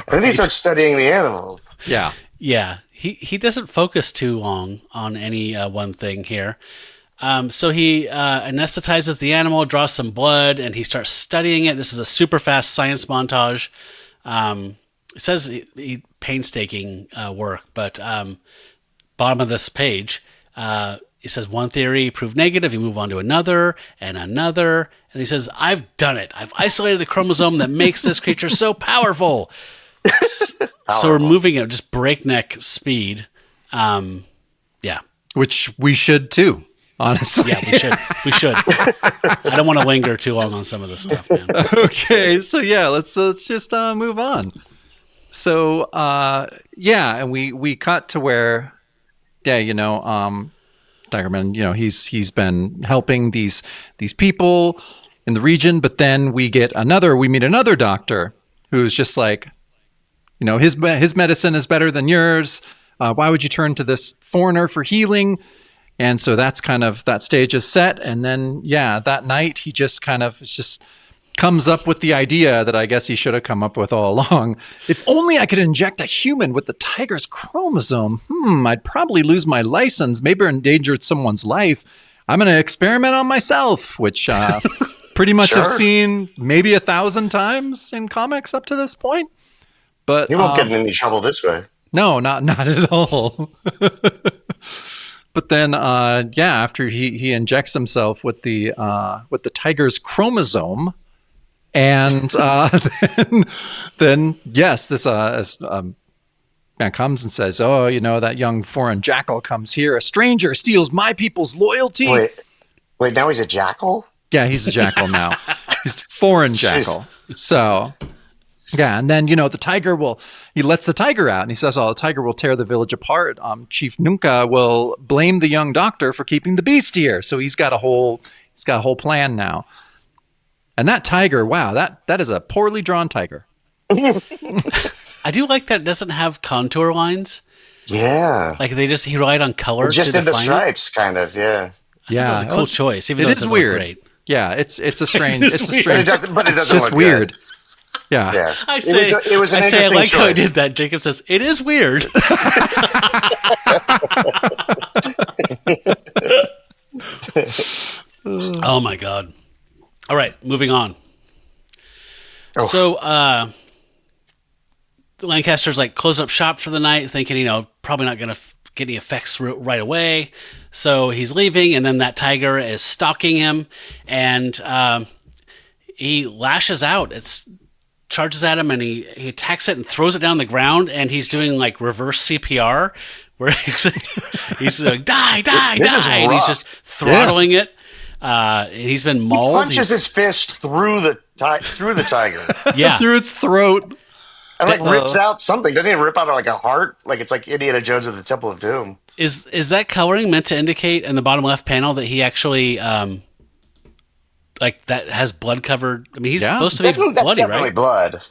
S3: and then he starts studying the animals.
S2: Yeah.
S1: Yeah, he doesn't focus too long on any one thing here. So he anesthetizes the animal, draws some blood, and he starts studying it. This is a super fast science montage. It says he painstaking work, but bottom of this page, it says one theory proved negative. You move on to another and another, and he says, "I've done it. I've isolated the chromosome that makes this creature so powerful." So we're moving at just breakneck speed.
S2: Which we should too, honestly.
S1: Yeah, we should. I don't want to linger too long on some of this stuff, man.
S2: Okay, so let's just move on. So and we cut to where Tigerman, he's been helping these people in the region, but then we meet another doctor who's just like, his medicine is better than yours. Why would you turn to this foreigner for healing? And so that's kind of, that stage is set. And then, that night he just comes up with the idea that I guess he should have come up with all along. If only I could inject a human with the tiger's chromosome, I'd probably lose my license, maybe endanger someone's life. I'm going to experiment on myself, which pretty much have seen maybe 1,000 times in comics up to this point. But
S3: you won't get in any trouble this way.
S2: No, not at all. But then, after he injects himself with the tiger's chromosome, and then this man comes and says, "Oh, that young foreign jackal comes here. A stranger steals my people's loyalty."
S3: Wait, now he's a jackal?
S2: Yeah, he's a jackal now. He's a foreign jackal. So. Yeah, and then, the tiger he lets the tiger out, and he says, the tiger will tear the village apart. Chief Nunca will blame the young doctor for keeping the beast here. So he's got a whole plan now. And that tiger, wow, that is a poorly drawn tiger.
S1: I do like that it doesn't have contour lines.
S3: Yeah.
S1: Like he relied on color
S3: Just
S1: to
S3: in the
S1: define it.
S3: stripes, kind of, yeah.
S1: I thought that was a cool choice, even though it
S2: is
S1: doesn't
S2: weird.
S1: look great.
S2: Yeah, it's a strange.
S1: It is
S2: It's a
S1: weird.
S2: strange.
S3: But it
S2: It's
S3: doesn't
S2: just
S3: look
S2: weird.
S3: good.
S2: Yeah.
S3: Yeah.
S1: I
S3: It was an
S1: say I
S3: interesting
S1: like how I
S3: choice.
S1: did that. Jacob says, it is weird. Oh my God. All right, moving on.
S3: Oh.
S1: So, Lancaster's like closing up shop for the night, thinking, probably not going to get any effects right away. So he's leaving, and then that tiger is stalking him, and he lashes out. Charges at him, and he attacks it and throws it down the ground, and he's doing like reverse CPR, where he's like, die,
S3: This is
S1: and he's
S3: rough.
S1: just throttling it. He's been mauled.
S3: Punches his fist through the tiger.
S1: Yeah.
S2: Through its throat.
S3: And like rips out something. Doesn't he rip out like a heart? Like it's like Indiana Jones at the Temple of Doom.
S1: Is that coloring meant to indicate in the bottom left panel that he actually like that has blood covered? I mean, he's supposed to be
S3: That's
S1: bloody,
S3: definitely
S1: right?
S3: blood.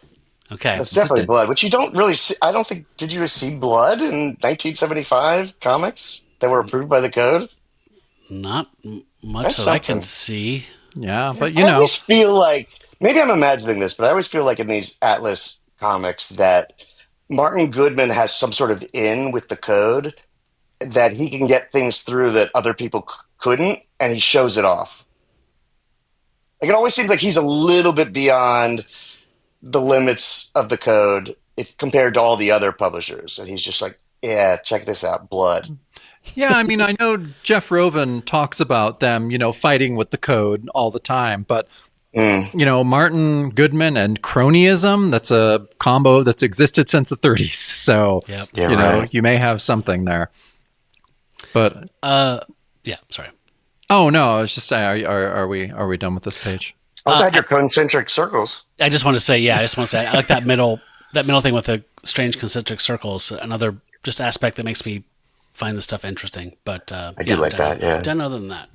S1: Okay.
S3: That's definitely blood, which you don't really see. I don't think, did you see blood in 1975 comics that were approved by the code?
S1: Not much
S3: That's
S1: that I can
S3: something.
S1: see.
S2: Yeah, but
S3: I always feel like, maybe I'm imagining this, but I always feel like in these Atlas comics that Martin Goodman has some sort of in with the code that he can get things through that other people couldn't, and he shows it off. Like, it always seems like he's a little bit beyond the limits of the code if compared to all the other publishers, and he's just like, yeah, check this out, blood.
S2: Yeah, I mean, I know Jeff Roven talks about them, fighting with the code all the time, but Martin Goodman and cronyism, that's a combo that's existed since the 30s. So,
S1: Yep.
S3: Yeah,
S2: you may have something there. But
S1: Yeah, sorry.
S2: oh no, I was just saying, are we done with this page?
S3: Also had your concentric circles.
S1: I just want to say, I like that middle thing with the strange concentric circles. Another just aspect that makes me find this stuff interesting. But
S3: I do like that, yeah.
S1: Done other than that.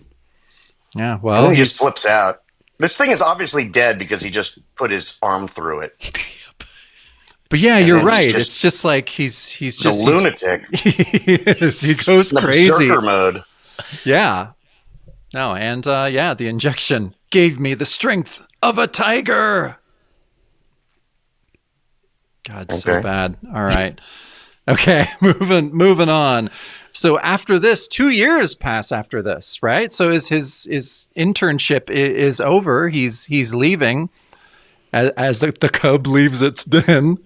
S2: Yeah,
S3: And
S2: well,
S3: then he just flips out. This thing is obviously dead because he just put his arm through it.
S2: but yeah,
S3: and
S2: you're
S3: then
S2: right.
S3: he's
S2: It's just like he's
S3: He's
S2: just
S3: a lunatic.
S2: he goes
S3: In the
S2: crazy.
S3: berserker mode.
S2: Yeah. No, and the injection gave me the strength of a tiger. God, so
S3: Okay.
S2: bad. All right. Okay, moving on. So after this, 2 years pass after this, right? So his internship is over. He's leaving as the cub leaves its den.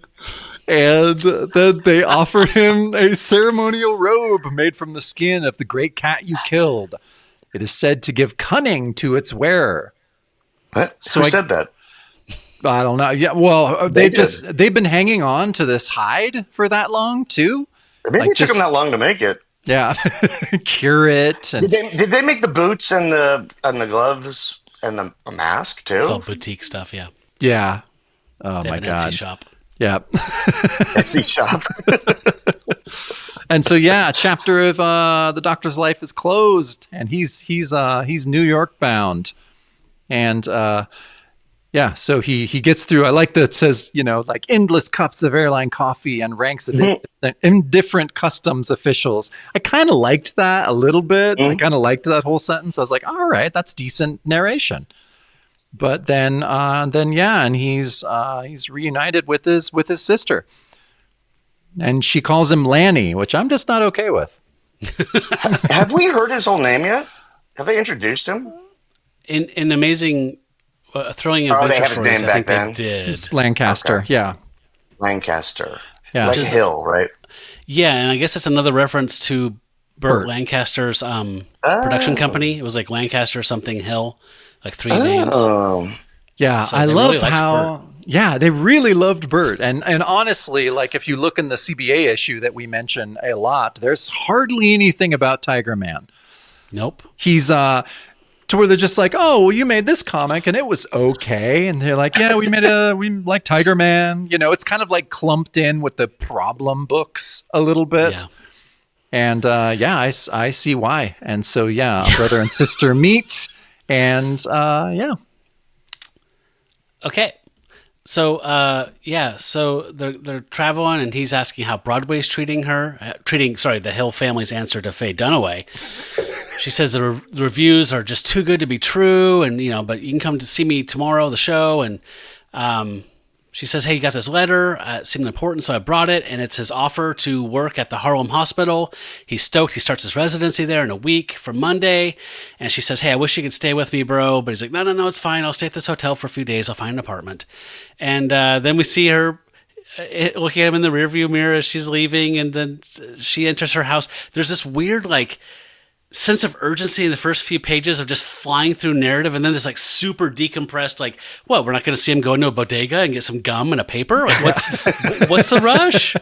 S2: And then they offer him a ceremonial robe made from the skin of the great cat you killed. It is said to give cunning to its wearer.
S3: What?
S2: So
S3: Who
S2: I-
S3: said that?
S2: I don't know. Yeah, well,
S3: They
S2: they've been hanging on to this hide for that long too.
S3: Maybe
S2: Like
S3: it took
S2: just-
S3: him that long to make it.
S2: Yeah, cure it. And,
S3: Did they make the boots and the gloves and the mask too?
S1: It's all boutique stuff, yeah.
S2: yeah. Oh
S1: They
S2: my
S1: have an Etsy
S2: god.
S1: shop.
S2: Yeah.
S3: Etsy shop.
S2: And so chapter of the Doctor's life is closed, and he's New York bound, and so he gets through. I like that it says like endless cups of airline coffee and ranks of indifferent customs officials. I kind of liked that a little bit. I kind of liked that whole sentence. I was like, all right, that's decent narration. But then and he's reunited with his sister. And she calls him Lanny, which I'm just not okay with.
S3: Have we heard his whole name yet? Have they introduced him?
S1: In Amazing Throwing
S3: Oh, they
S1: Adventure
S3: have his
S1: Stories,
S3: name
S1: I think
S3: back then?
S1: they did.
S2: It's Lancaster,
S3: Okay.
S2: yeah.
S3: Lancaster.
S2: Yeah.
S3: Like
S2: Just-
S3: Hill, right?
S1: Yeah, and I guess it's another reference to Burt
S2: Burt.
S1: Lancaster's production company. It was like Lancaster something Hill, like three names.
S3: Oh.
S2: Yeah,
S1: So
S2: I
S1: they
S2: love
S1: really liked
S2: how. Yeah, they really loved Burt, and honestly, like if you look in the CBA issue that we mention a lot, there's hardly anything about Tiger Man.
S1: Nope.
S2: He's to where they're just like, oh, well, you made this comic and it was okay, and they're like, yeah, we like Tiger Man. It's kind of like clumped in with the problem books a little bit.
S1: Yeah.
S2: And I see why. And so brother and sister meet, and
S1: Okay. So they're traveling, and he's asking how Broadway's treating her, the Hill family's answer to Faye Dunaway. She says the reviews are just too good to be true, and but you can come to see me tomorrow, the show, and she says, hey, you got this letter. It seemed important, so I brought it, and it's his offer to work at the Harlem Hospital. He's stoked. He starts his residency there in a week from Monday, and she says, hey, I wish you could stay with me, bro. But he's like, no, it's fine. I'll stay at this hotel for a few days. I'll find an apartment. And then we see her looking at him in the rearview mirror as she's leaving, and then she enters her house. There's this weird, sense of urgency in the first few pages of just flying through narrative, and then this super decompressed, what, we're not going to see him go into a bodega and get some gum and a paper? What's the rush?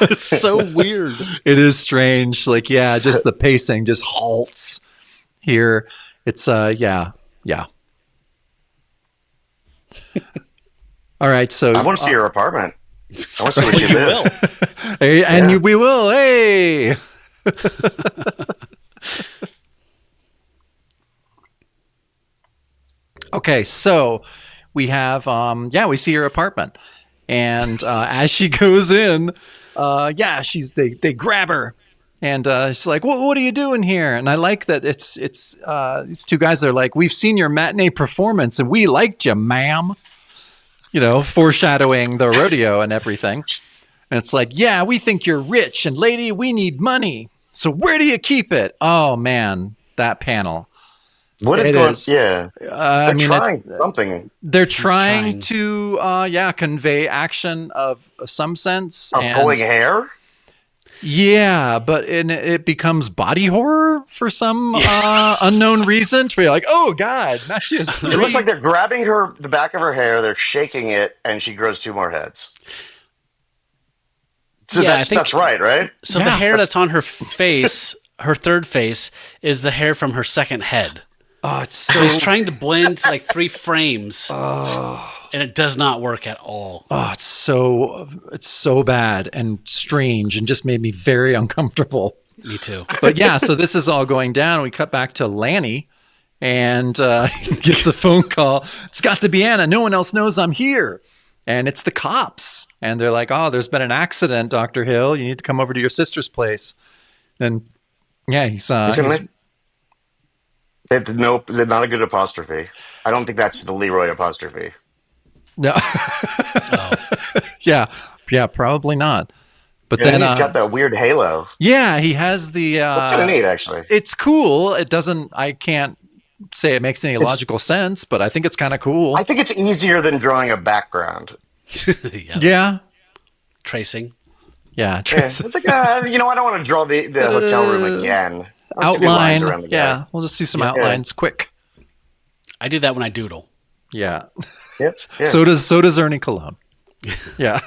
S1: It's so weird.
S2: It is strange. Just the pacing just halts here. It's yeah. All right, so
S3: I want to see your apartment. I want to see where she lives.
S2: Hey, and we will. Hey. Okay, so we have we see her apartment, and as she goes in, they grab her, and she's like, what are you doing here? And I like that it's these two guys, they're like, we've seen your matinee performance and we liked you, ma'am, foreshadowing the rodeo and everything. And it's like, yeah, we think you're rich, and lady, we need money. So where do you keep it? Oh man, that panel.
S3: What is going? Yeah, they're trying something.
S2: They're trying to, convey action of some sense.
S3: Of pulling hair.
S2: Yeah, but it becomes body horror for some unknown reason. To be like, oh god, now she has 3.
S3: It looks like they're grabbing the back of her hair, they're shaking it, and she grows 2 more heads. So I think that's right?
S1: So the hair that's on her face, her third face, is the hair from her second head.
S2: Oh,
S1: so he's trying to blend 3 frames, and it does not work at all.
S2: Oh, it's so bad and strange, and just made me very uncomfortable.
S1: Me too.
S2: But yeah, so this is all going down. We cut back to Lanny, and he gets a phone call. It's got to be Anna. No one else knows I'm here. And it's the cops. And they're like, oh, there's been an accident, Dr. Hill. You need to come over to your sister's place. And yeah, he's not
S3: a good apostrophe. I don't think that's the Leroy apostrophe.
S2: No. Yeah, probably not. But then
S3: he's got that weird halo.
S2: Yeah, he has the...
S3: That's kind of neat, actually.
S2: It's cool. I can't say it makes any logical sense, but I think it's kind of cool.
S3: I think it's easier than drawing a background.
S2: Yeah.
S1: Tracing.
S2: Yeah, tracing.
S3: It's I don't want to draw the hotel room again.
S2: Outline. Yeah, we'll just do some outlines quick.
S1: I do that when I doodle.
S2: Yeah.
S3: Yep. Yeah.
S2: So does Ernie Colon. Yeah.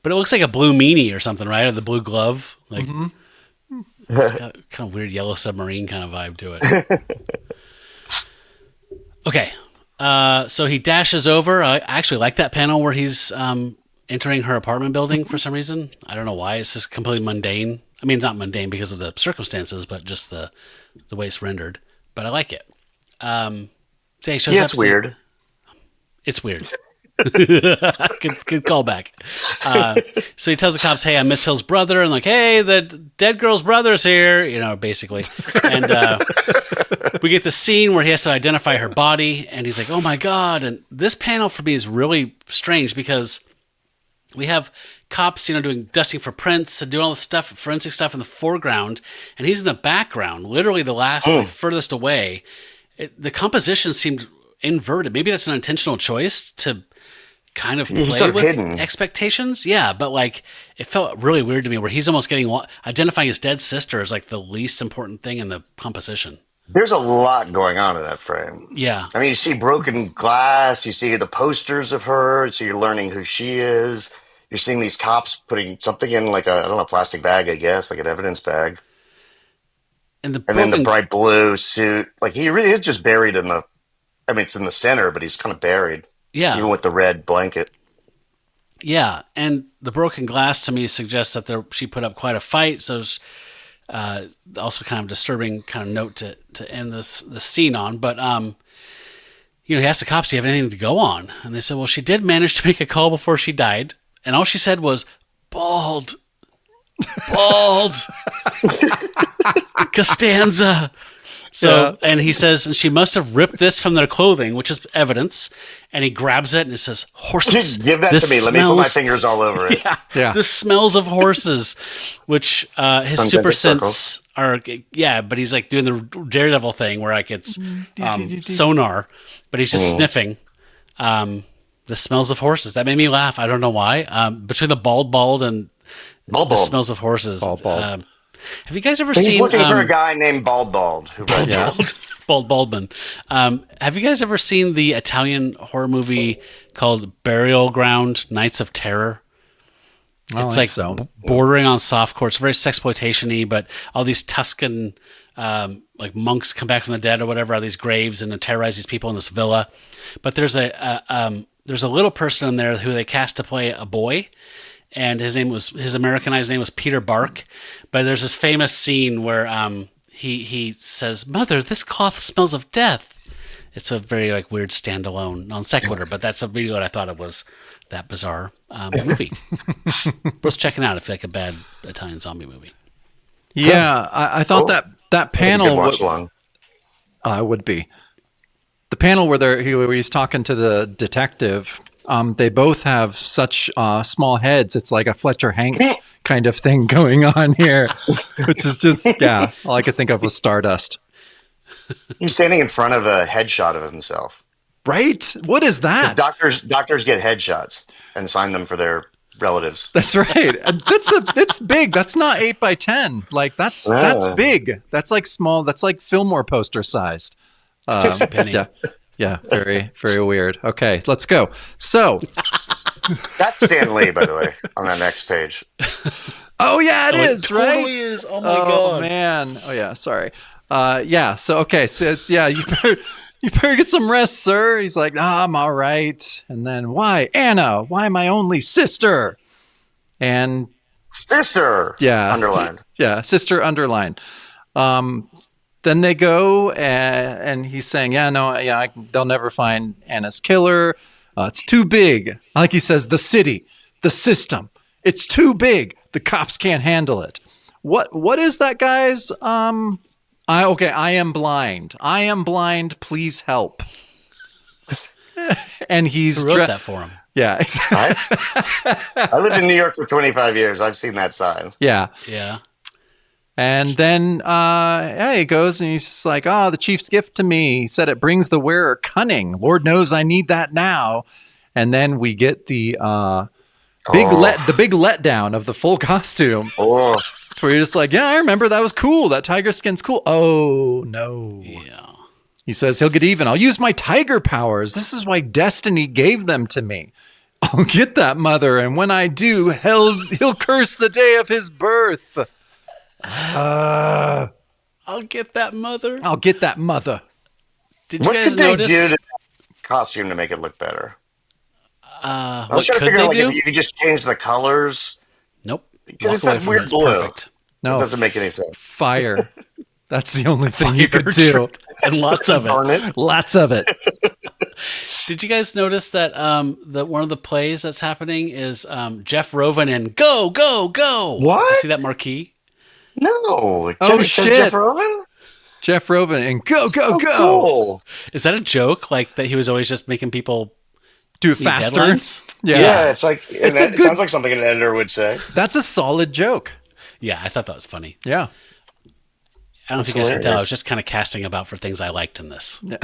S1: But it looks like a blue meanie or something, right? Or the blue glove. It's got kind of weird Yellow Submarine kind of vibe to it. Okay. So he dashes over. I actually like that panel where he's entering her apartment building for some reason. I don't know why. It's just completely mundane. I mean, not mundane because of the circumstances, but just the way it's rendered. But I like it. So he shows up.
S3: It's weird.
S1: It's weird. good callback. So he tells the cops, hey, I'm Miss Hill's brother, and hey, the dead girl's brother's here, basically. And we get the scene where he has to identify her body, and he's like, oh my god. And this panel for me is really strange because we have cops, doing dusting for prints and doing all this stuff, forensic stuff in the foreground, and he's in the background, literally the last furthest away. The composition seemed inverted. Maybe that's an intentional choice to kind of play with hidden expectations. Yeah, but it felt really weird to me where he's almost identifying his dead sister as the least important thing in the composition.
S3: There's a lot going on in that frame.
S1: Yeah.
S3: I mean, you see broken glass, you see the posters of her, so you're learning who she is. You're seeing these cops putting something in a plastic bag, I guess, like an evidence bag. And then the bright blue suit. He really is just buried it's in the center, but he's kind of buried.
S1: Yeah.
S3: Even with the red blanket.
S1: Yeah. And the broken glass to me suggests that she put up quite a fight. So it's also kind of disturbing kind of note to end this scene on. But he asked the cops, do you have anything to go on? And they said, well, she did manage to make a call before she died. And all she said was, bald, Costanza. So, and he says, and she must have ripped this from their clothing, which is evidence. And he grabs it and it says, horses.
S3: Just give that to me. Let me put my fingers all over it.
S1: Yeah. This smells of horses, which his super sense are, but he's like doing the Daredevil thing where like it's sonar, but he's just sniffing the smells of horses. That made me laugh. I don't know why. Between the bald and the smells of horses.
S2: Bald.
S1: Have you guys ever seen...
S3: He's looking for a guy named Bald. Who wrote
S1: Baldman. Have you guys ever seen the Italian horror movie called Burial Ground: Nights of Terror? It's like bordering on softcore. It's very sexploitation-y, but all these Tuscan like monks come back from the dead or whatever, all these graves, and terrorize these people in this villa. But there's a little person in there who they cast to play a boy, and his Americanized name was Peter Bark. But there's this famous scene where he says, "Mother, this cloth smells of death." It's a very like weird standalone non sequitur, but that's a really what I thought it was. That bizarre movie. Worth checking out if you like a bad Italian zombie movie.
S2: Yeah, I thought that panel would be the panel where he's talking to the detective. They both have such small heads. It's like a Fletcher Hanks kind of thing going on here, which is just all I could think of was Stardust.
S3: He's standing in front of a headshot of himself.
S2: Right? What is that?
S3: Doctors get headshots and sign them for their relatives.
S2: That's right. And it's big. That's not 8x10. Like that's big. That's like small. That's like Fillmore poster sized.
S1: Just a penny.
S2: Yeah. Very, very weird. Okay, let's go. So
S3: that's Stan Lee, by the way, on that next page.
S2: Oh yeah, it is.
S1: Totally
S2: right?
S1: is. Oh my god,
S2: man. Oh yeah. Sorry. So okay. So it's You better get some rest, sir. He's like, I'm all right. And then, why? Anna, why my only sister? And...
S3: Sister!
S2: Yeah.
S3: Underlined.
S2: Yeah, sister underlined. Then they go, and he's saying, they'll never find Anna's killer. It's too big. Like he says, the city, the system. It's too big. The cops can't handle it. What is that, guys? I am blind. I am blind. Please help. And he's
S1: Who wrote that for him?
S2: Yeah, exactly.
S3: I lived in New York for 25 years. I've seen that sign.
S2: Yeah. And then he goes and he's just like, the chief's gift to me. He said it brings the wearer cunning. Lord knows I need that now. And then we get the big letdown of the full costume.
S3: Oh.
S2: Where you're just like, I remember that was cool. That tiger skin's cool. Oh, no.
S1: Yeah.
S2: He says he'll get even. I'll use my tiger powers. This is why destiny gave them to me. I'll get that mother, and when I do, he'll curse the day of his birth.
S1: I'll get that mother.
S2: I'll get that mother.
S3: Did you guys notice? What could they do to the costume to make it look better? I was trying to figure out if you could just change the colors.
S1: Nope.
S3: Because it's that weird blue.
S1: Perfect.
S2: No.
S3: It doesn't make any sense.
S2: Fire. That's the only thing you could do.
S1: And lots of it.
S2: Lots of it.
S1: Did you guys notice that that one of the plays that's happening is Jeff Roven and Go, Go, Go?
S3: What?
S1: You see that marquee?
S3: No.
S2: Shit.
S3: Jeff Roven?
S2: Jeff Roven and Go, Go, Go.
S3: Cool.
S1: Is that a joke? Like that he was always just making people
S2: do it faster?
S1: Deadlines?
S3: Yeah, it's like it sounds like something an editor would say.
S2: That's a solid joke.
S1: Yeah, I thought that was funny.
S2: Yeah.
S1: I don't know if you guys can tell. I was just kind of casting about for things I liked in this.
S2: Yeah.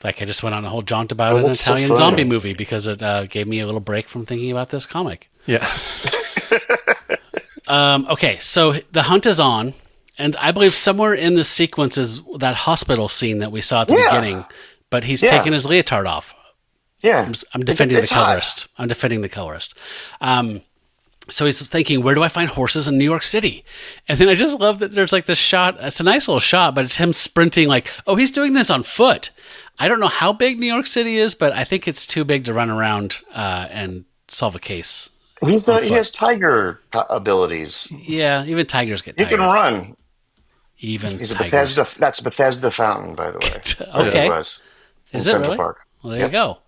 S1: Like I just went on a whole jaunt about an Italian zombie movie because it gave me a little break from thinking about this comic.
S2: Yeah.
S1: Okay, so the hunt is on, and I believe somewhere in the sequence is that hospital scene that we saw at the beginning, but he's taking his leotard off.
S3: Yeah.
S1: I'm defending the colorist. I'm defending the colorist. So he's thinking, where do I find horses in New York City? And then I just love that there's like this shot. It's a nice little shot, but it's him sprinting like, oh, he's doing this on foot. I don't know how big New York City is, but I think it's too big to run around and solve a case.
S3: He has tiger abilities.
S1: Yeah, even tigers get tired.
S3: He can run.
S1: Even
S3: he's
S1: tigers.
S3: That's Bethesda Fountain, by the way.
S1: Okay. Is
S3: in
S1: it
S3: Central
S1: really?
S3: Park.
S1: Well, there
S3: Yep.
S1: you go.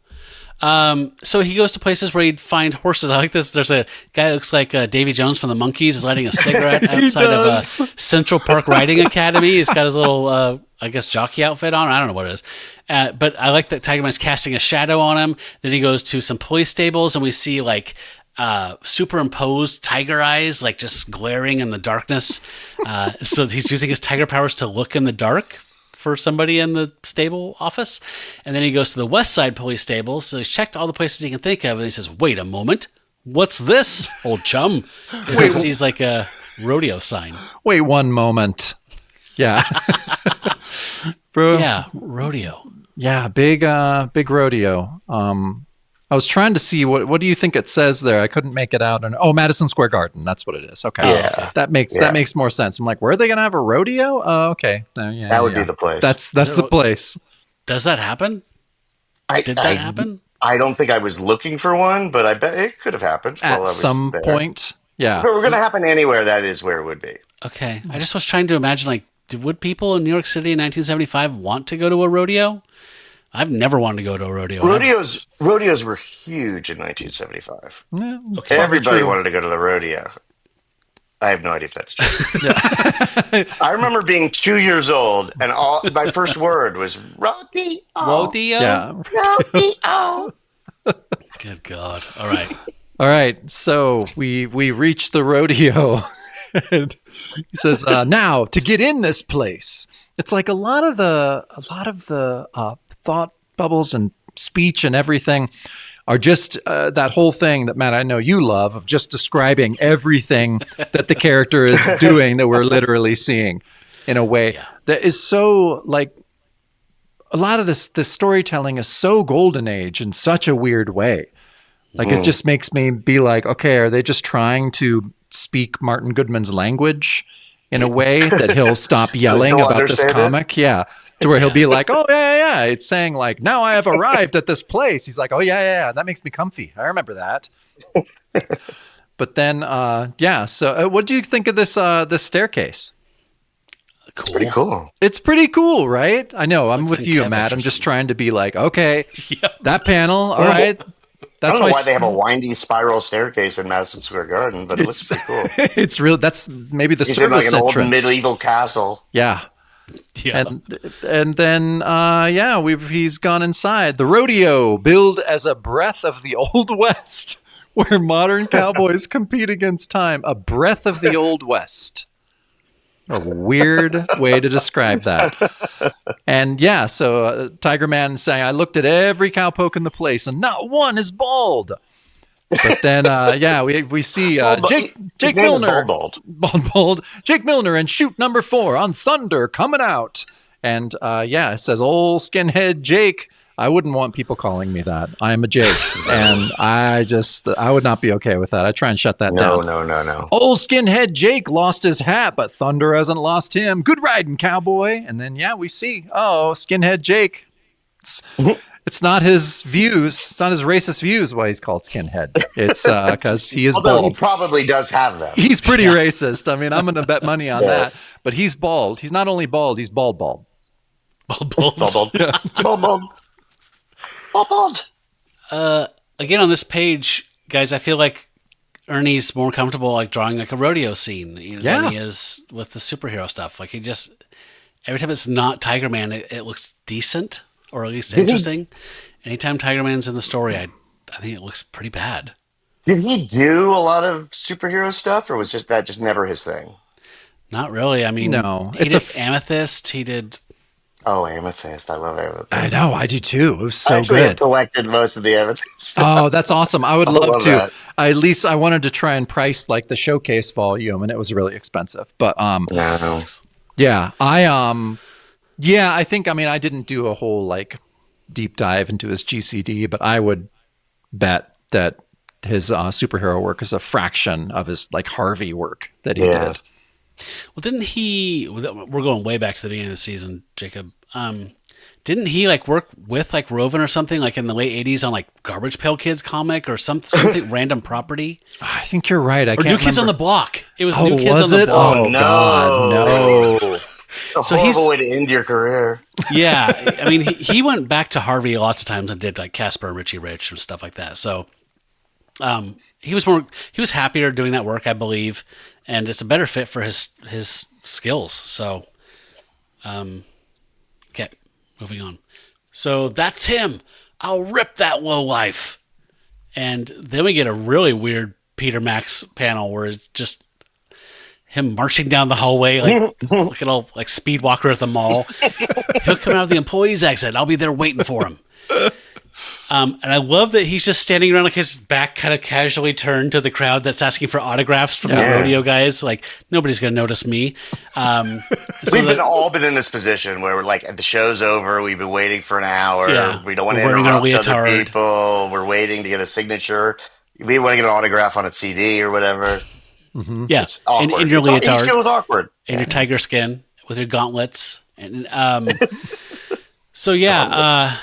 S1: So he goes to places where he'd find horses. I like this. There's a guy that looks like Davy Jones from the Monkees is lighting a cigarette outside of Central Park Riding Academy. He's got his little, I guess, jockey outfit on. I don't know what it is. But I like that Tiger Man's casting a shadow on him. Then he goes to some police stables, and we see like superimposed tiger eyes, like just glaring in the darkness. So he's using his tiger powers to look in the dark for somebody in the stable office. And then he goes to the West Side police stable. So he's checked all the places he can think of. And he says, wait a moment. What's this, old chum? He sees like a rodeo sign.
S2: Wait one moment. Yeah. Bro.
S1: Yeah, rodeo.
S2: Yeah, big rodeo. I was trying to see what do you think it says there? I couldn't make it out. Madison Square Garden. That's what it is. Okay,
S3: Yeah.
S2: that makes more sense. I'm like, where are they gonna have a rodeo? Oh, okay,
S3: That would be the place.
S2: That's the place.
S1: Does that happen? Did that happen?
S3: I don't think I was looking for one, but I bet it could have happened while I
S2: At
S3: was
S2: some
S3: there.
S2: point. Yeah.
S3: If it were going to happen anywhere, that is where it would be.
S1: Okay, I just was trying to imagine, like, would people in New York City in 1975 want to go to a rodeo? I've never wanted to go to a rodeo.
S3: Rodeos were huge in 1975.
S2: Yeah,
S1: Okay.
S3: Everybody
S2: true.
S3: wanted to go to the rodeo. I have no idea if that's true. I remember being 2 years old, and my first word was rodeo.
S1: Rodeo?
S2: Yeah.
S3: Rodeo.
S1: Good God. All right.
S2: All right. So we reach the rodeo. And he says, "Now to get in this place." It's like a lot of the thought bubbles and speech and everything are just that whole thing that, Matt, I know you love, of just describing everything that the character is doing that we're literally seeing in a way that is so, like, a lot of this storytelling is so golden age in such a weird way. Like, it just makes me be like, okay, are they just trying to speak Martin Goodman's language in a way that he'll stop yelling
S3: he'll
S2: about this
S3: understand
S2: comic? Yeah. To where he'll be like, oh, yeah. It's saying like, now I have arrived at this place. He's like, oh, yeah. That makes me comfy. I remember that. But then, So what do you think of this staircase?
S1: Cool.
S3: It's pretty cool.
S2: It's pretty cool, right? I know. I'm
S1: like
S2: with
S1: some
S2: you,
S1: cabbage
S2: Matt.
S1: or
S2: I'm just
S1: something.
S2: trying to be like, okay,
S1: Yep.
S2: that panel. All
S3: I don't know-
S2: right.
S3: I
S2: That's
S3: don't know
S2: my
S3: why they have a windy spiral staircase in Madison Square Garden, but it looks pretty cool.
S2: It's real. That's maybe the
S3: He's in like
S2: service
S3: an old
S2: entrance.
S3: medieval castle.
S2: Yeah.
S1: Yeah.
S2: And then he's gone inside. The rodeo, billed as a breath of the Old West, where modern cowboys compete against time. A breath of the Old West. A weird way to describe that. And so Tiger Man saying, I looked at every cowpoke in the place and not one is bald. But then, we see Jake
S3: His name is
S2: Milner.
S3: Bald.
S2: Bald. Jake Milner and shoot number 4 on Thunder coming out. And it says, old skinhead Jake. I wouldn't want people calling me that. I am a Jake. And I would not be okay with that. I try and shut that down.
S3: No.
S2: Old skinhead Jake lost his hat, but Thunder hasn't lost him. Good riding, cowboy. And then, we see, skinhead Jake. It's not his views. It's not his racist views why he's called skinhead. It's because he is
S3: Although
S2: bald.
S3: he probably does have them.
S2: He's pretty racist. I mean, I'm going to bet money on that. But he's bald. He's not only bald, he's bald.
S3: Bald.
S1: Again, on this page, guys, I feel like Ernie's more comfortable like drawing like a rodeo scene than he is with the superhero stuff. Like, he just, every time it's not Tiger Man, it looks decent, or at least interesting. Anytime Tiger Man's in the story, I think it looks pretty bad.
S3: Did he do a lot of superhero stuff, or was that just never his thing?
S1: Not really. I mean,
S2: No,
S1: he did Amethyst. He did.
S3: Oh, Amethyst. I love Amethyst.
S2: I know, I do too. It was
S3: I
S2: so
S3: actually have
S2: good.
S3: collected most of the Amethyst.
S2: Oh, that's awesome. I would
S3: I
S2: love
S3: love
S2: to.
S3: that.
S2: At least I wanted to try and price like the showcase volume, and it was really expensive. But
S3: No.
S2: I think, I mean, I didn't do a whole like deep dive into his GCD, but I would bet that his superhero work is a fraction of his like Harvey work that he did.
S1: Well, didn't he? We're going way back to the beginning of the season, Jacob. Didn't he like work with like Roven or something like in the late '80s on like Garbage Pail Kids comic or something random property?
S2: I think you're right. I
S1: Or
S2: can't
S1: New Kids on
S2: remember.
S1: the Block. It was
S2: Oh,
S1: New Kids
S2: was
S1: on the
S2: it?
S1: Block.
S2: Oh, God, no.
S3: Oh, a horrible way to end your career.
S1: Yeah, I mean, he went back to Harvey lots of times and did like Casper and Richie Rich and stuff like that. So, he was happier doing that work, I believe, and it's a better fit for his skills. So, okay, moving on. So that's him. I'll rip that lowlife. And then we get a really weird Peter Max panel where it's just him marching down the hallway like an old like speed walker at the mall. He'll come out of the employees exit. I'll be there waiting for him. And I love that he's just standing around like his back kind of casually turned to the crowd that's asking for autographs from the rodeo guys. Like, nobody's going to notice me.
S3: We've all been in this position where we're like, the show's over. We've been waiting for an hour.
S1: Yeah,
S3: We don't want to
S1: we're wearing our
S3: interrupt other
S1: leotard.
S3: people. We're waiting to get a signature. We want to get an autograph on a CD or whatever.
S1: Yeah,
S3: It's awkward.
S1: in your leotard.
S3: It feels awkward.
S1: In your tiger skin with your gauntlets. And so, yeah,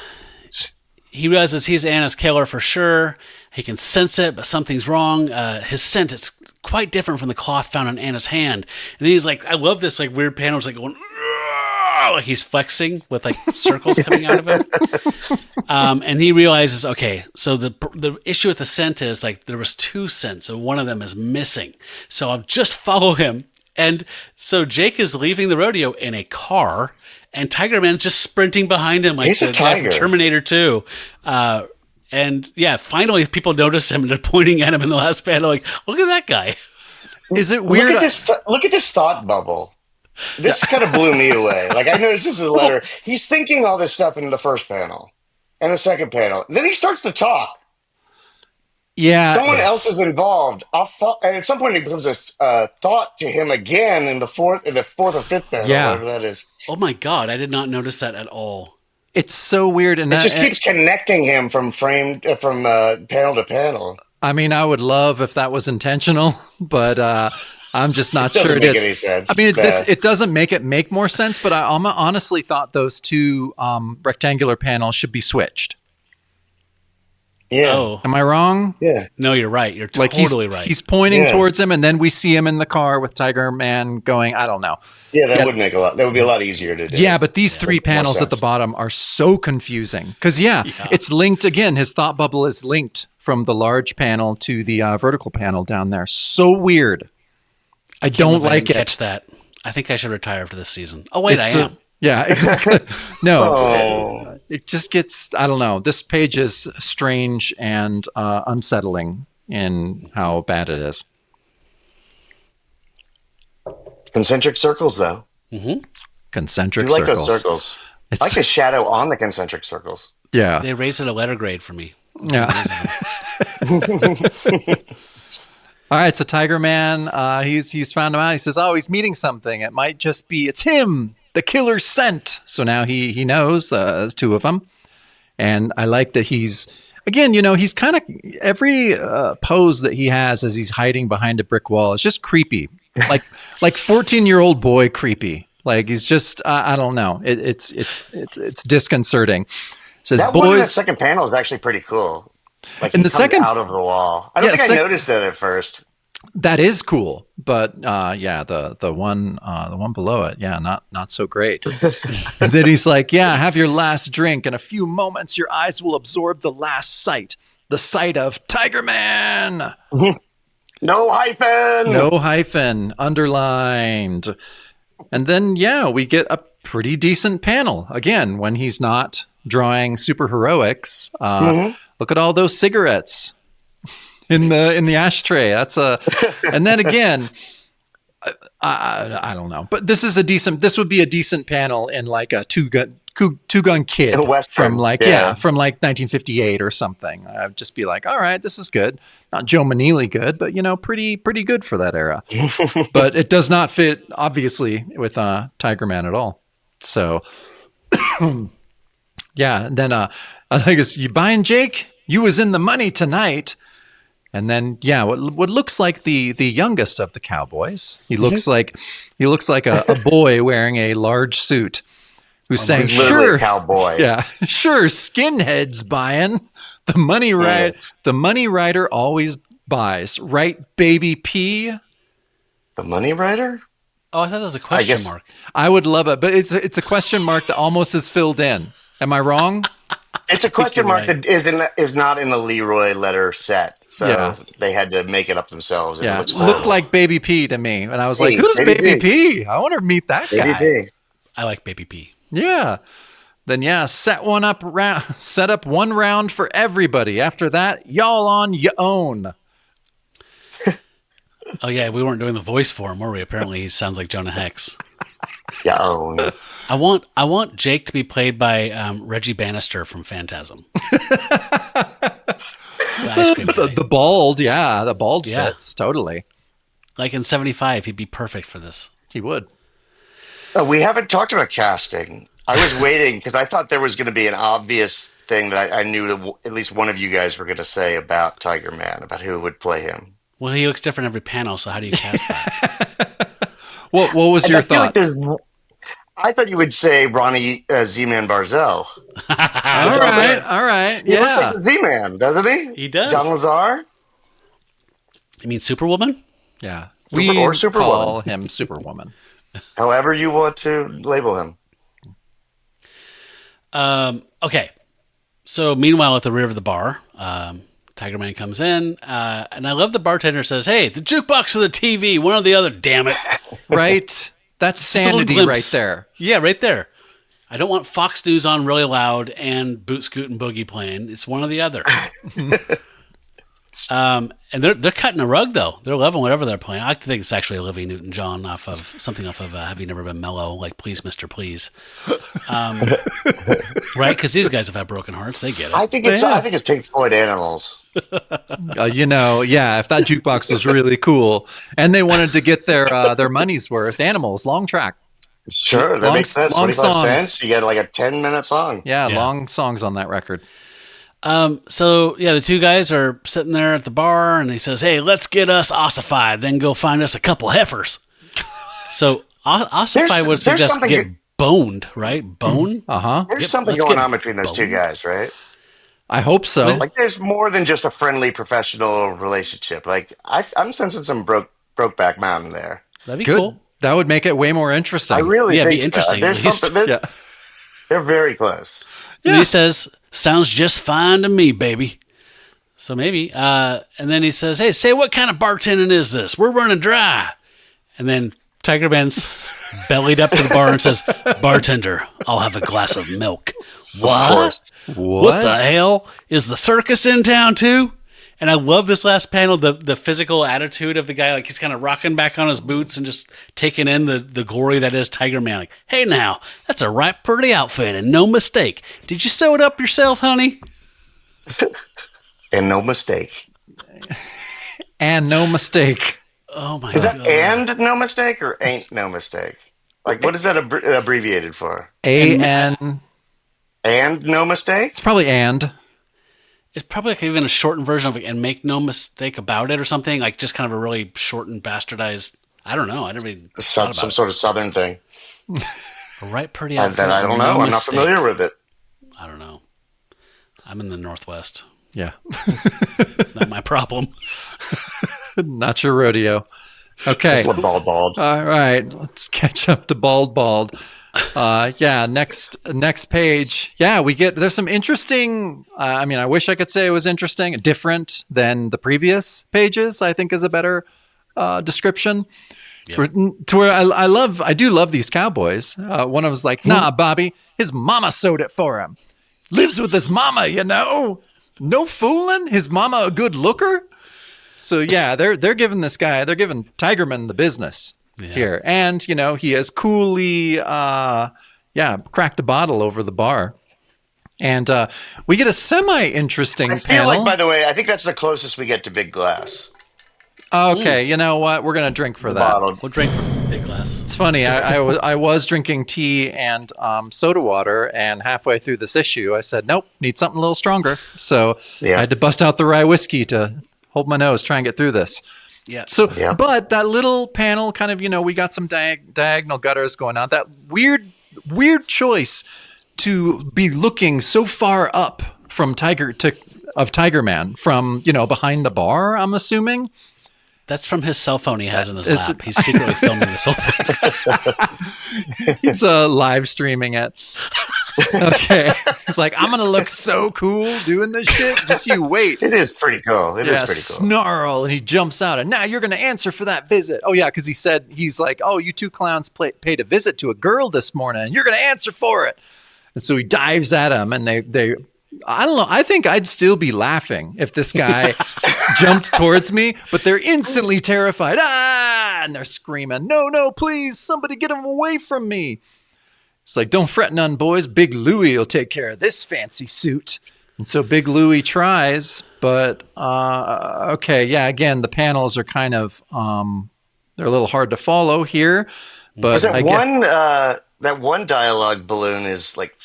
S1: he realizes he's Anna's killer for sure. He can sense it, but something's wrong. His scent is quite different from the cloth found on Anna's hand. And then he's like, I love this like weird panel. It's like going, like he's flexing with like circles coming out of him. And he realizes, okay, so the issue with the scent is like there was 2 scents and one of them is missing. So I'll just follow him. And so Jake is leaving the rodeo in a car. And Tiger Man's just sprinting behind him like
S3: He's
S1: the
S3: a
S1: guy from
S3: tiger.
S1: Terminator 2. And yeah, finally people notice him and they're pointing at him in the last panel like, look at that guy.
S2: Is it weird?
S3: Look at this thought bubble. This kind of blew me away. Like, I noticed this is a letter. He's thinking all this stuff in the first panel and the second panel. Then he starts to talk.
S2: Yeah.
S3: Someone else is involved. And at some point, it becomes a thought to him again in the fourth or fifth panel, whatever that is.
S1: Oh my God, I did not notice that at all.
S2: It's so weird. And
S3: It just keeps connecting him from panel to panel.
S2: I mean, I would love if that was intentional, but I'm just not
S3: It
S2: sure
S3: doesn't
S2: it
S3: make
S2: is.
S3: any sense.
S2: I mean,
S3: Yeah.
S2: it doesn't make it make more sense, but I honestly thought those 2 rectangular panels should be switched.
S3: Yeah.
S1: Oh,
S2: Am I wrong?
S3: Yeah.
S1: no, you're right. You're
S2: Like
S1: totally right.
S2: He's pointing
S3: Yeah.
S2: towards him, and then we see him in the car with Tiger Man going, I don't know.
S3: Yeah, that would make that would be a lot easier to do.
S2: Yeah, but these 3
S3: More
S2: panels at the
S3: sense.
S2: bottom are so confusing. Because, it's linked again. His thought bubble is linked from the large panel to the vertical panel down there. So weird. I don't like
S1: didn't
S2: it.
S1: catch that. I think I should retire after this season. Oh wait, I am.
S2: Yeah, exactly. No,
S3: Oh.
S2: it just gets, I don't know. This page is strange and unsettling in how bad it is.
S3: Concentric circles, though.
S2: Concentric
S3: Do you like
S2: circles.
S3: those circles? I like the shadow on the concentric circles.
S2: Yeah.
S1: They raised it a letter grade for me.
S2: Yeah. All right, so Tiger Man, he's found him out. He says, "Oh, he's meeting something. It might just be it's him, the killer's scent." So now he knows there's 2 of them, and I like that he's again. He's kind of every pose that he has as he's hiding behind a brick wall is just creepy, like 14-year-old boy creepy. Like he's just I don't know. It's disconcerting. Says
S3: That one in the
S2: boys.
S3: second panel is actually pretty cool. Like
S2: In
S3: he
S2: the
S3: comes
S2: second-
S3: out of the wall. I don't think I noticed that at first.
S2: That is cool, but the one below it, not so great. And then he's like, "Yeah, have your last drink. In a few moments, your eyes will absorb the last sight, the sight of Tiger Man."
S3: No hyphen.
S2: No hyphen, underlined. And then we get a pretty decent panel again when he's not drawing super heroics. Look at all those cigarettes in the ashtray. And then again, I don't know, but this would be a decent panel in like a two gun kid
S3: In a Western,
S2: from like
S3: yeah.
S2: from like 1958 or something. I'd just be like, all right, this is good. Not Joe Manili good, but pretty good for that era. But it does not fit obviously with Tiger Man at all. So yeah, and then I think it's, "You buying, Jake? You was in the money tonight." And then what looks like the youngest of the cowboys. He looks like a boy wearing a large suit who's saying,
S3: Literally
S2: "Sure,
S3: a cowboy.
S2: yeah, sure, skinheads buying. The money rider always buys, right, baby P?"
S3: The Money Rider?
S1: Oh, I thought that was a
S3: I
S1: question
S3: guess
S1: mark.
S2: I would love it, but it's a question mark that almost is filled in. Am I wrong?
S3: it's a
S1: You're
S3: question mark
S1: right.
S3: that is not in the Leroy letter set, so
S2: Yeah.
S3: they had to make it up themselves, and it
S2: Yeah.
S3: looks
S2: Looked
S3: horrible.
S2: like Baby P to me. And I was like,
S3: Hey,
S2: who's
S3: Baby
S2: Baby
S3: P,
S2: P? I want to meet that
S3: Baby
S2: guy.
S3: P.
S1: I like Baby P.
S2: Yeah. Then set up one round for everybody. After that, y'all on your own.
S1: Oh yeah, we weren't doing the voice for him, were we? Apparently, he sounds like Jonah Hex.
S3: Yeah, oh,
S1: I want Jake to be played by Reggie Bannister from Phantasm. The ice cream guy.
S2: The bald, the bald
S1: Yeah.
S2: fits totally.
S1: Like in '75, he'd be perfect for this.
S2: He would.
S3: We haven't talked about casting. I was waiting because I thought there was going to be an obvious thing that I knew that at least one of you guys were going to say about Tiger Man, about who would play him.
S1: Well, he looks different every panel, so how do you cast that?
S2: What was
S3: And
S2: your
S3: I feel like
S2: thought?
S3: I thought you would say Ronnie Z-Man Barzell.
S2: All right.
S3: He looks
S2: Yeah.
S3: like the Z-Man, doesn't he?
S1: He does.
S3: John Lazar?
S1: You mean Superwoman?
S2: Yeah.
S3: Or Superwoman.
S2: Call him Superwoman.
S3: However you want to label him.
S1: Okay. So meanwhile, at the rear of the bar, Tiger Man comes in, and I love the bartender says, "Hey, the jukebox or the TV, one or the other. Damn it!"
S2: Right? That's
S1: Just a little
S2: sanity
S1: glimpse.
S2: right there.
S1: Yeah, right there. I don't want Fox News on really loud and Boot Scoot and Boogie playing. It's one or the other. And they're cutting a rug though. They're loving whatever they're playing. I like to think it's actually Olivia Newton-John off of Have You Never Been Mellow, like Please Mr. Please, right? Because these guys have had broken hearts. They get it.
S3: I think it's Pink Floyd Animals.
S2: If that jukebox was really cool and they wanted to get their money's worth, Animals, long track.
S3: Sure, that
S2: Long-
S3: makes sense.
S2: long
S3: 25
S2: songs.
S3: cents, you get like a 10-minute song.
S2: Yeah,
S1: Yeah.
S2: long songs on that record.
S1: So yeah, the two guys are sitting there at the bar, and he says, "Hey, let's get us ossified, then go find us a couple heifers." So ossified would
S3: there's
S1: suggest
S3: something
S1: get boned, right? Bone.
S2: Uh-huh.
S3: There's
S1: Yep,
S3: something
S1: let's
S3: going
S1: get
S3: on between those two
S1: boned.
S3: guys, right?
S2: I hope so.
S3: Like there's more than just a friendly professional relationship. Like I'm sensing some Brokeback Mountain there.
S1: That'd be
S2: Good.
S1: cool.
S2: That would make it way more interesting.
S3: I really
S1: Yeah, it'd
S3: think
S1: be interesting,
S3: so. There's
S1: at least.
S3: something.
S2: Yeah.
S3: They're very close.
S1: And he says, "Sounds just fine to me, baby." So maybe. And then he says, "Hey, say what kind of bartending is this? We're running dry." And then Tiger Man's bellied up to the bar and says, "Bartender, I'll have a glass of milk." What?
S3: course.
S1: What the hell? Is the circus in town too? And I love this last panel, the physical attitude of the guy. Like he's kind of rocking back on his boots and just taking in the glory that is Tiger Man. Like, "Hey now, that's a right pretty outfit and no mistake. Did you sew it up yourself, honey?"
S3: And no mistake.
S2: And no mistake.
S1: Oh my
S3: Is
S1: god.
S3: that and no mistake or ain't no mistake? Like what is that abbreviated for?
S2: A-N.
S3: And no mistake?
S2: It's probably and.
S1: It's probably like even a shortened version of it, and make no mistake about it or something. Like just kind of a really shortened, bastardized. I don't know. I never really thought
S3: Some
S1: about
S3: sort of southern thing.
S1: it. A right pretty
S3: And
S1: outfit.
S3: then I don't
S1: no
S3: know. I'm not
S1: mistake.
S3: familiar with it.
S1: I don't know. I'm in the Northwest.
S2: Yeah.
S1: Not my problem.
S2: Not your rodeo. Okay.
S3: Bald.
S2: All right. Let's catch up to bald. Next page. Yeah, there's some interesting, I wish I could say it was interesting, different than the previous pages, I think is a better description.
S1: Yep.
S2: To where I do love these cowboys. One of them was like, "Nah, Bobby, his mama sewed it for him. Lives with his mama, you know. No fooling. His mama a good looker." So yeah, they're giving Tigerman the business here, and he has coolly, cracked a bottle over the bar, and we get a semi-interesting
S3: I feel
S2: panel.
S3: like, by the way, I think that's the closest we get to Big Glass.
S2: Okay, you know what? We're gonna drink for that.
S3: Bottled.
S1: We'll drink from big glass.
S2: It's funny. I was drinking tea and soda water, and halfway through this issue, I said, "Nope, need something a little stronger." So
S3: Yeah.
S2: I had to bust out the rye whiskey to hold my nose, try and get through this.
S1: Yeah.
S2: So,
S3: Yeah.
S2: but that little panel, kind of, we got some diagonal gutters going on. That weird choice to be looking so far up from Tiger Man from behind the bar. I'm assuming.
S1: That's from his cell phone he has in his lap. He's secretly filming this whole thing.
S2: He's live streaming it. Okay. It's like, I'm going to look so cool doing this shit. Just you wait.
S3: It is pretty cool. It is pretty cool.
S2: Snarl. And he jumps out. And now you're going to answer for that visit. Oh, yeah. Because he's like, oh, you two clowns paid a visit to a girl this morning. And you're going to answer for it. And so he dives at him. And they I don't know. I think I'd still be laughing if this guy jumped towards me. But they're instantly terrified. Ah! And they're screaming, no, please. Somebody get him away from me. It's like, don't fret none, boys. Big Louie will take care of this fancy suit. And so Big Louie tries, but okay, yeah, again, the panels are kind of, they're a little hard to follow here. But
S3: is that that one dialogue balloon is like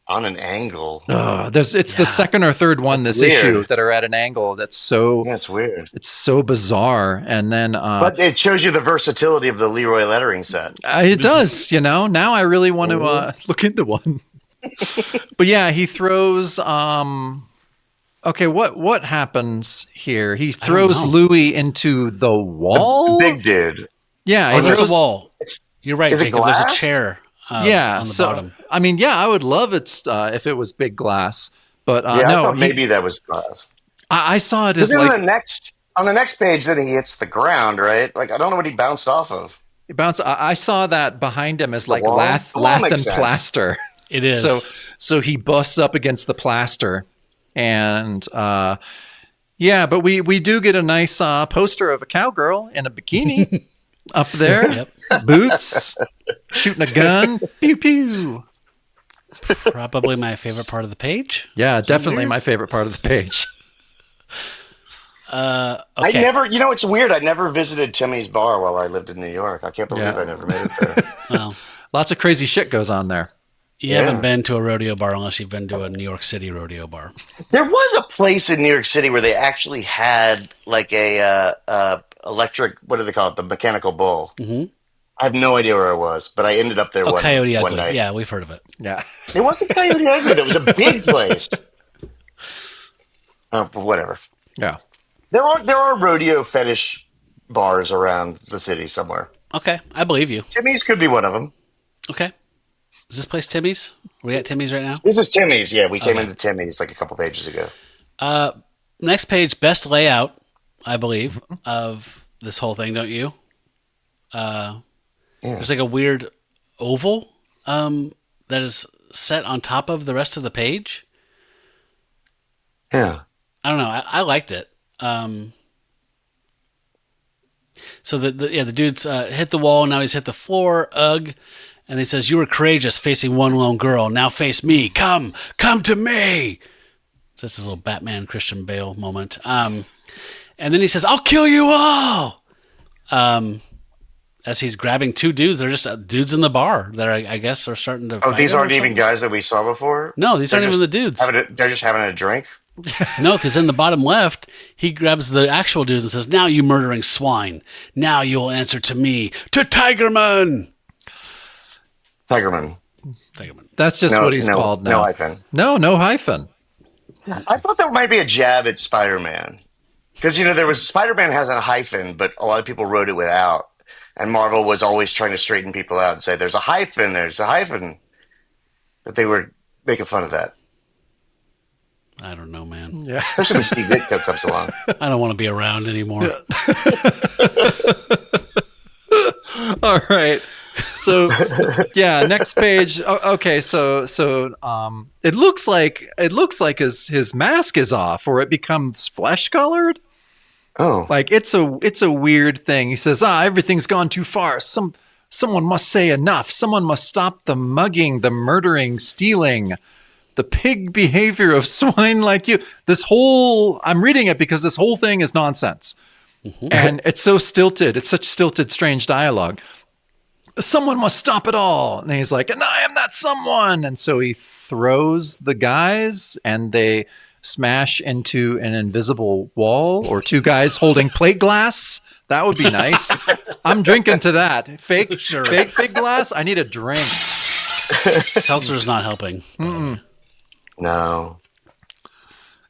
S3: on an angle.
S2: It's the second or third one this issue that are at an angle. That's
S3: it's weird.
S2: It's so bizarre. And then but
S3: it shows you the versatility of the Leroy lettering set.
S2: It does, now I really want to look into one. But yeah, he throws okay, what happens here? He throws Louis into the wall.
S3: The big dude.
S2: Yeah,
S1: he throws the wall. You're right, Jacob. There's a chair. On the bottom. I
S2: mean, yeah, I would love it if it was big glass, but
S3: I thought maybe that was glass.
S2: I saw it as
S3: like on the next page. Then he hits the ground, right? Like I don't know what he bounced off of.
S2: I saw that behind him as like lath and plaster.
S1: It is
S2: so he busts up against the plaster, and yeah, but we do get a nice poster of a cowgirl in a bikini. Up there, boots, shooting a gun, pew pew.
S1: Probably my favorite part of the page.
S2: Yeah, definitely my favorite part of the page.
S3: Okay. I never, it's weird. I never visited Timmy's bar while I lived in New York. I can't believe I never made it there.
S1: Well,
S2: lots of crazy shit goes on there.
S1: You haven't been to a rodeo bar unless you've been to a New York City rodeo bar.
S3: There was a place in New York City where they actually had like a electric, what do they call it? The mechanical bull. Mm-hmm. I have no idea where I was, but I ended up there
S1: Coyote
S3: one
S1: Ugly.
S3: night.
S1: Yeah, we've heard of it.
S2: Yeah.
S3: It wasn't Coyote Ugly. It was a big place. But whatever.
S2: Yeah.
S3: There are rodeo fetish bars around the city somewhere.
S1: Okay, I believe you.
S3: Timmy's could be one of them.
S1: Okay. Is this place Timmy's? Are we at Timmy's right now?
S3: This is Timmy's. Yeah, we came into Timmy's like a couple pages ago.
S1: Next page, best layout, I believe, of this whole thing, don't you? There's like a weird oval that is set on top of the rest of the page.
S3: Yeah.
S1: I don't know. I liked it. So the dude's hit the wall. Now he's hit the floor. Ugh. And he says, "You were courageous facing one lone girl. Now face me. Come to me." So this is a little Batman Christian Bale moment. And then he says, "I'll kill you all." As he's grabbing two dudes, they're just dudes in the bar that I guess are starting to.
S3: Oh, these aren't even guys that we saw before.
S1: No, these aren't even the dudes.
S3: They're just having a drink.
S1: No, because in the bottom left, he grabs the actual dudes and says, "Now you murdering swine. Now you will answer to me, to Tigerman."
S3: Tigerman.
S2: That's just what he's called now.
S3: No hyphen.
S2: No hyphen.
S3: I thought that might be a jab at Spider-Man. Because, Spider-Man has a hyphen, but a lot of people wrote it without. And Marvel was always trying to straighten people out and say, there's a hyphen. But they were making fun of that.
S1: I don't know, man.
S2: Yeah.
S3: Especially when Steve Ditko comes along.
S1: I don't want to be around anymore.
S2: All right. So yeah, next page. Okay, so it looks like his mask is off, or it becomes flesh colored.
S3: Oh,
S2: like it's a weird thing. He says, everything's gone too far. Someone must say enough. Someone must stop the mugging, the murdering, stealing, the pig behavior of swine like you. I'm reading it because this whole thing is nonsense, and it's so stilted. It's such stilted, strange dialogue. Someone must stop it all. And he's like, and I am that someone. And so he throws the guys and they smash into an invisible wall, or two guys holding plate glass. That would be nice. I'm drinking to that. Fake big glass. I need a drink.
S1: Seltzer's not helping.
S3: No.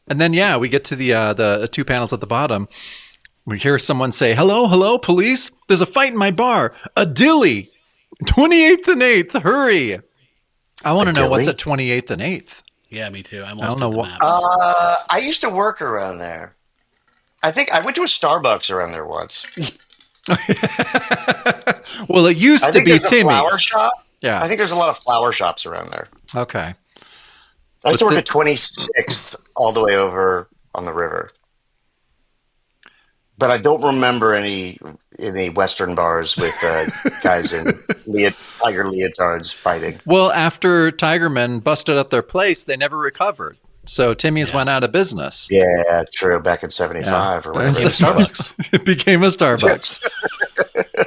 S2: And then, we get to the two panels at the bottom. We hear someone say, hello, hello, police. There's a fight in my bar. A dilly. 28th and 8th. Hurry. I want to know what's at 28th and 8th.
S1: Yeah, me too. I'm
S2: I don't
S1: lost at
S2: know
S1: the
S2: what.
S1: maps.
S3: I used to work around there. I think I went to a Starbucks around there once.
S2: Well, it used
S3: I
S2: to
S3: think
S2: be
S3: there's a flower
S2: Timmy's.
S3: shop.
S2: Yeah.
S3: I think there's a lot of flower shops around there.
S2: Okay.
S3: I used to work
S2: the-
S3: at 26th all the way over on the river. But I don't remember any Western bars with guys in tiger leotards fighting.
S2: Well, after Tigerman busted up their place, they never recovered. So Timmy's went out of business.
S3: Yeah, true. Back in 75 or whatever.
S1: It was Starbucks.
S2: It became a Starbucks.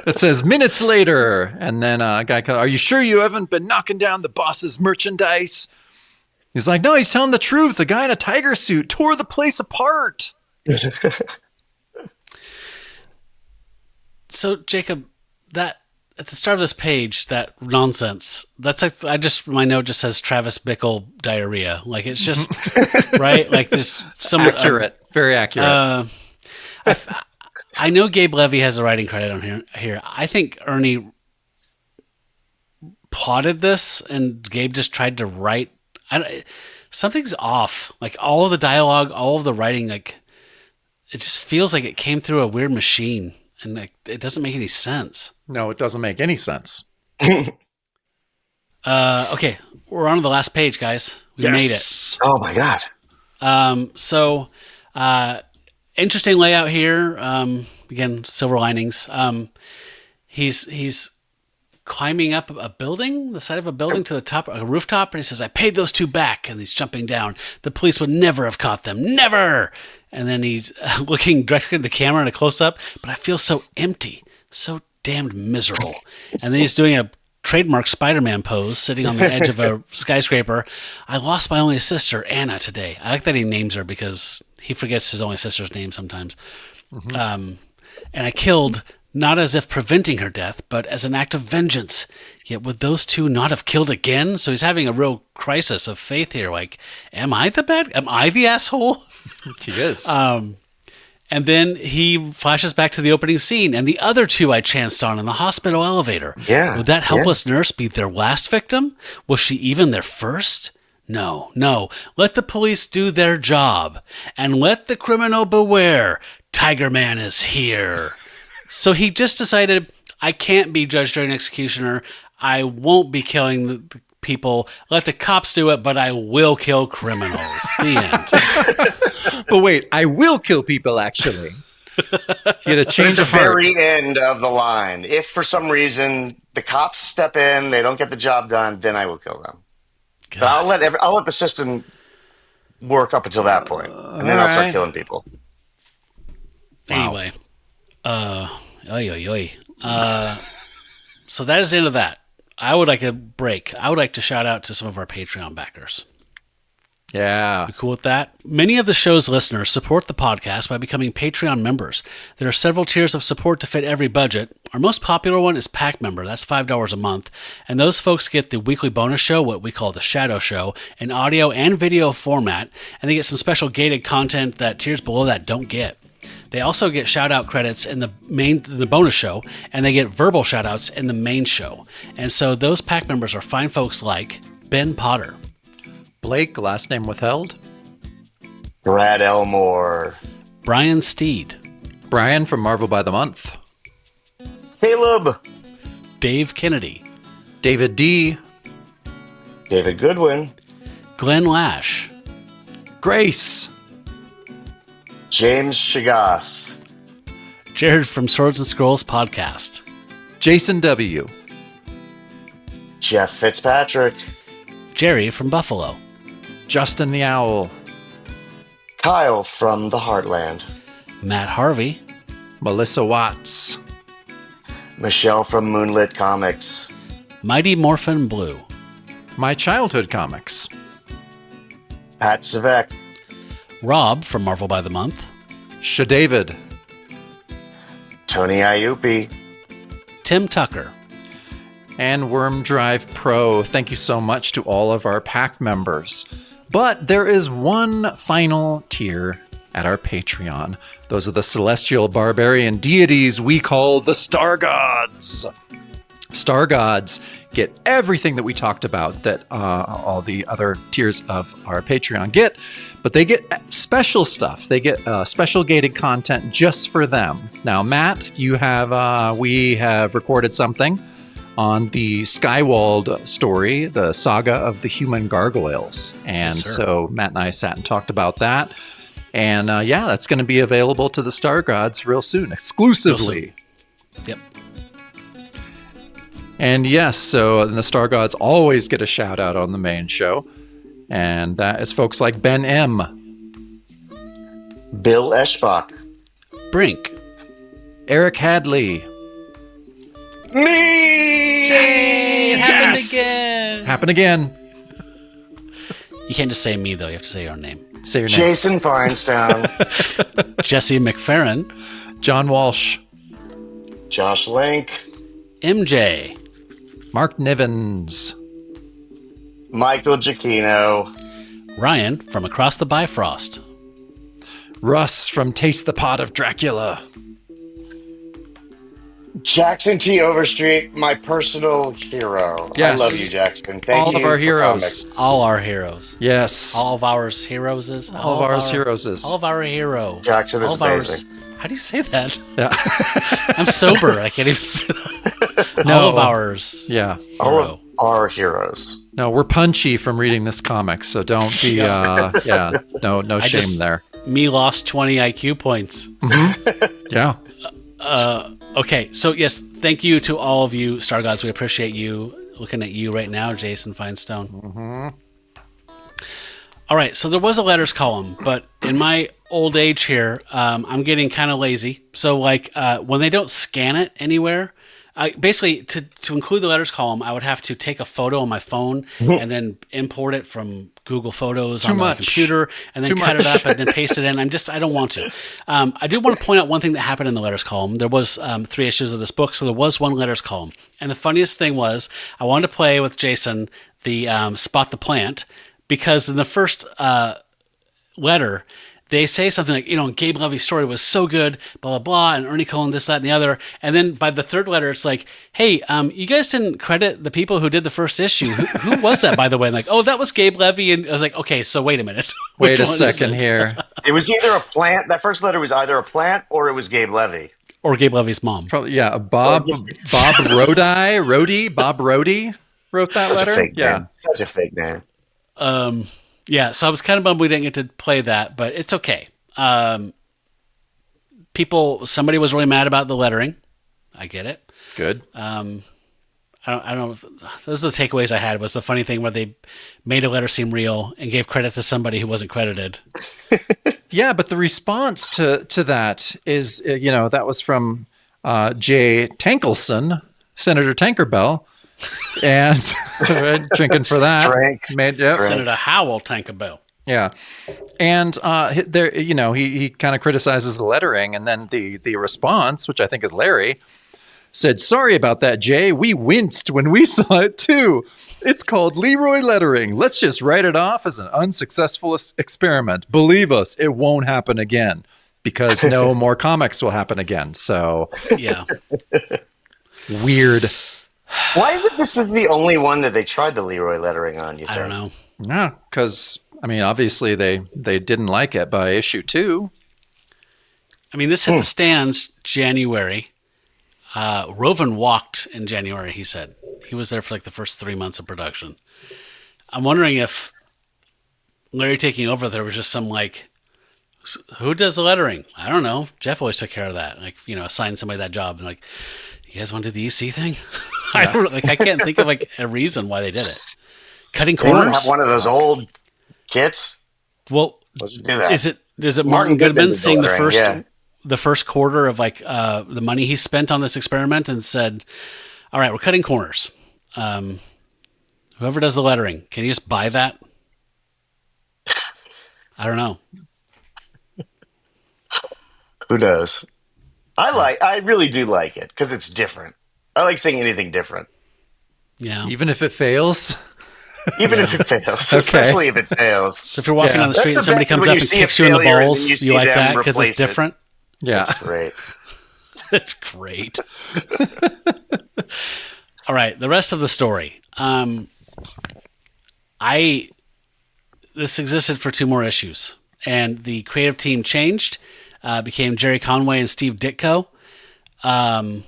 S2: It says minutes later. And then a guy comes, are you sure you haven't been knocking down the boss's merchandise? He's like, no, he's telling the truth. The guy in a tiger suit tore the place apart.
S1: So, Jacob, that at the start of this page, that nonsense, that's like, my note just says Travis Bickle diarrhea. Like, it's just, right? Like, there's some.
S2: Accurate. Very accurate.
S1: I know Gabe Levy has a writing credit on here. I think Ernie plotted this and Gabe just tried to write. Something's off. Like, all of the dialogue, all of the writing, like, it just feels like it came through a weird machine. And like, it doesn't make any sense.
S2: No, it doesn't make any sense.
S1: Okay, we're on to the last page, guys. We made it.
S3: Oh my god.
S1: So interesting layout here. Again, silver linings. He's climbing up a building, the side of a building to the top, a rooftop, and he says, I paid those two back, and he's jumping down. The police would never have caught them. Never! And then he's looking directly at the camera in a close-up, but I feel so empty, so damned miserable. And then he's doing a trademark Spider-Man pose, sitting on the edge of a skyscraper. I lost my only sister, Anna, today. I like that he names her because he forgets his only sister's name sometimes. Mm-hmm. And I killed, not as if preventing her death, but as an act of vengeance. Yet would those two not have killed again? So he's having a real crisis of faith here. Like, am I the asshole?
S2: He is.
S1: And then he flashes back to the opening scene and the other two I chanced on in the hospital elevator.
S3: Yeah.
S1: Would that helpless nurse be their last victim? Was she even their first? No. Let the police do their job and let the criminal beware. Tiger Man is here. So he just decided, I can't be judge, jury, and executioner. I won't be killing the people. Let the cops do it, but I will kill criminals. The end.
S2: But wait, I will kill people, actually. He had a change of
S3: the
S2: heart.
S3: very end of the line. If for some reason the cops step in, they don't get the job done, then I will kill them. But I'll let the system work up until that point, and then I'll start killing people.
S1: Anyway, so that is the end of that. I would like a break. I would like to shout out to some of our Patreon backers.
S2: Yeah.
S1: You cool with that? Many of the show's listeners support the podcast by becoming Patreon members. There are several tiers of support to fit every budget. Our most popular one is Pack Member. That's $5 a month. And those folks get the weekly bonus show, what we call the Shadow Show, in audio and video format. And they get some special gated content that tiers below that don't get. They also get shout-out credits in the bonus show, and they get verbal shout-outs in the main show. And so those pack members are fine folks like Ben Potter,
S2: Blake, last name withheld.
S3: Brad Elmore,
S1: Brian Steed,
S2: Brian from Marvel by the Month.
S3: Caleb,
S1: Dave Kennedy,
S2: David D.
S3: David Goodwin,
S1: Glenn Lash,
S2: Grace.
S3: James Chagas,
S1: Jared from Swords and Scrolls podcast,
S2: Jason W.
S3: Jeff Fitzpatrick,
S1: Jerry from Buffalo,
S2: Justin the Owl,
S3: Kyle from the Heartland,
S1: Matt Harvey,
S2: Melissa Watts,
S3: Michelle from Moonlit Comics,
S1: Mighty Morphin Blue,
S2: My Childhood Comics,
S3: Pat Savek,
S1: Rob from Marvel by the Month,
S2: Shadavid,
S3: Tony Iupi,
S1: Tim Tucker,
S2: and Worm Drive Pro. Thank you so much to all of our pack members. But there is one final tier at our Patreon. Those are the celestial barbarian deities we call the Star Gods. Star Gods get everything that we talked about that all the other tiers of our Patreon get, but they get special stuff. They get special gated content just for them. Now, Matt, we have recorded something on the Skywald story, the saga of the human gargoyles. And so Matt and I sat and talked about that. And that's going to be available to the Star Gods real soon, exclusively.
S1: Yep.
S2: And yes, so the Star Gods always get a shout out on the main show. And that is folks like Ben M.,
S3: Bill Eschbach,
S1: Brink,
S2: Eric Hadley.
S3: Me!
S1: Yay! It happened
S2: Yes!
S1: again!
S2: Happened again.
S1: You can't just say me, though. You have to say your name.
S2: Say your name.
S3: Jason Finestone,
S1: Jesse McFerrin,
S2: John Walsh,
S3: Josh Link,
S1: MJ,
S2: Mark Nivens,
S3: Michael Giacchino,
S1: Ryan from Across the Bifrost,
S2: Russ from Taste the Pot of Dracula,
S3: Jackson T. Overstreet, my personal hero.
S2: Yes.
S3: I love you, Jackson. Thank
S2: All
S3: you
S2: of our
S3: for
S2: heroes.
S3: comics.
S1: all our heroes.
S2: Yes.
S1: All of ours heroes is.
S2: All of ours heroes is.
S1: All of our hero.
S3: Jackson is
S1: all of ours.
S3: amazing.
S1: How do you say that?
S2: Yeah.
S1: I'm sober. I can't even say that.
S2: No.
S1: All of ours.
S2: Yeah.
S3: All
S1: Hero.
S3: of our heroes.
S2: No, we're punchy from reading this comic, so don't be no shame
S1: just-
S2: there.
S1: Me lost 20 IQ points.
S2: Yeah.
S1: Okay, so yes, thank you to all of you Star Gods. We appreciate you. Looking at you right now, Jason Finestone. All right, so there was a letters column, but in my old age here, I'm getting kind of lazy. So like when they don't scan it anywhere, basically to include the letters column, I would have to take a photo on my phone and then import it from Google Photos on my computer and then cut it up and then paste it in. I don't want to. I do want to point out one thing that happened in the letters column. There was 3 issues of this book, so there was one letters column. And the funniest thing was I wanted to play with Jason the Spot the Plant, because in the first letter, they say something like, Gabe Levy's story was so good, blah, blah, blah, and Ernie Colon, this, that, and the other. And then by the third letter, it's like, hey, you guys didn't credit the people who did the first issue. Who was that, by the way? And like, oh, that was Gabe Levy. And I was like, okay, so wait a minute.
S2: Wait a second here.
S3: It was either a plant. That first letter was either a plant or it was Gabe Levy.
S1: Or Gabe Levy's mom.
S2: Probably, yeah. Bob Rohde wrote that
S3: Such
S2: letter.
S3: a fake
S2: Yeah.
S3: name. Such a fake name.
S1: Yeah, so I was kind of bummed we didn't get to play that, but it's okay. Somebody was really mad about the lettering. I get it.
S2: Good.
S1: I don't know. Those are the takeaways I had. Was the funny thing where they made a letter seem real and gave credit to somebody who wasn't credited.
S2: Yeah, but the response to that is, that was from Jay Tankelson, Senator Tankerbell, and drinking for that.
S3: Drink.
S1: Senator Howell Tankerbell.
S2: Yeah, and there, he kind of criticizes the lettering, and then the response, which I think is Larry, said, "Sorry about that, Jay. We winced when we saw it too. It's called Leroy lettering. Let's just write it off as an unsuccessful experiment. Believe us, it won't happen again, because no more comics will happen again." So
S1: Yeah.
S2: weird.
S3: Why is it this is the only one that they tried the Leroy lettering on, you think?
S1: I don't know.
S2: Yeah, because obviously they didn't like it by issue 2.
S1: I mean, this hit the stands January. Roven walked in January, he said. He was there for like the first 3 months of production. I'm wondering if Larry taking over, there was just some like, who does the lettering? I don't know. Jeff always took care of that. Like, assigned somebody that job and like, you guys want to do the EC thing? I don't like. I can't think of like a reason why they did it. Cutting
S3: They don't
S1: corners.
S3: have one of those old kits.
S1: Well,
S3: Let's do that.
S1: is it Martin
S3: Martin
S1: Goodman
S3: Goodman
S1: seeing the
S3: lettering,
S1: first
S3: yeah.
S1: the first quarter of like the money he spent on this experiment and said, "All right, we're cutting corners. Whoever does the lettering, can you just buy that?" I don't know.
S3: Who knows? I really do like it because it's different. I like seeing anything different.
S1: Yeah.
S2: Even if it fails.
S3: even if
S1: Yeah.
S3: it fails,
S2: Okay.
S3: especially if it fails.
S1: So if you're walking
S2: Yeah.
S1: on the
S3: That's
S1: street
S3: the
S1: and somebody
S3: best when
S1: comes
S3: you
S1: up and
S3: see a
S1: kicks you in the
S3: failure and then
S1: balls,
S3: you
S1: you
S3: see
S1: like
S3: them
S1: that because it's
S3: replace it.
S1: different?
S2: Yeah.
S3: That's great.
S1: That's great. All right, the rest of the story. This existed for 2 more issues, and the creative team changed, became Jerry Conway and Steve Ditko. I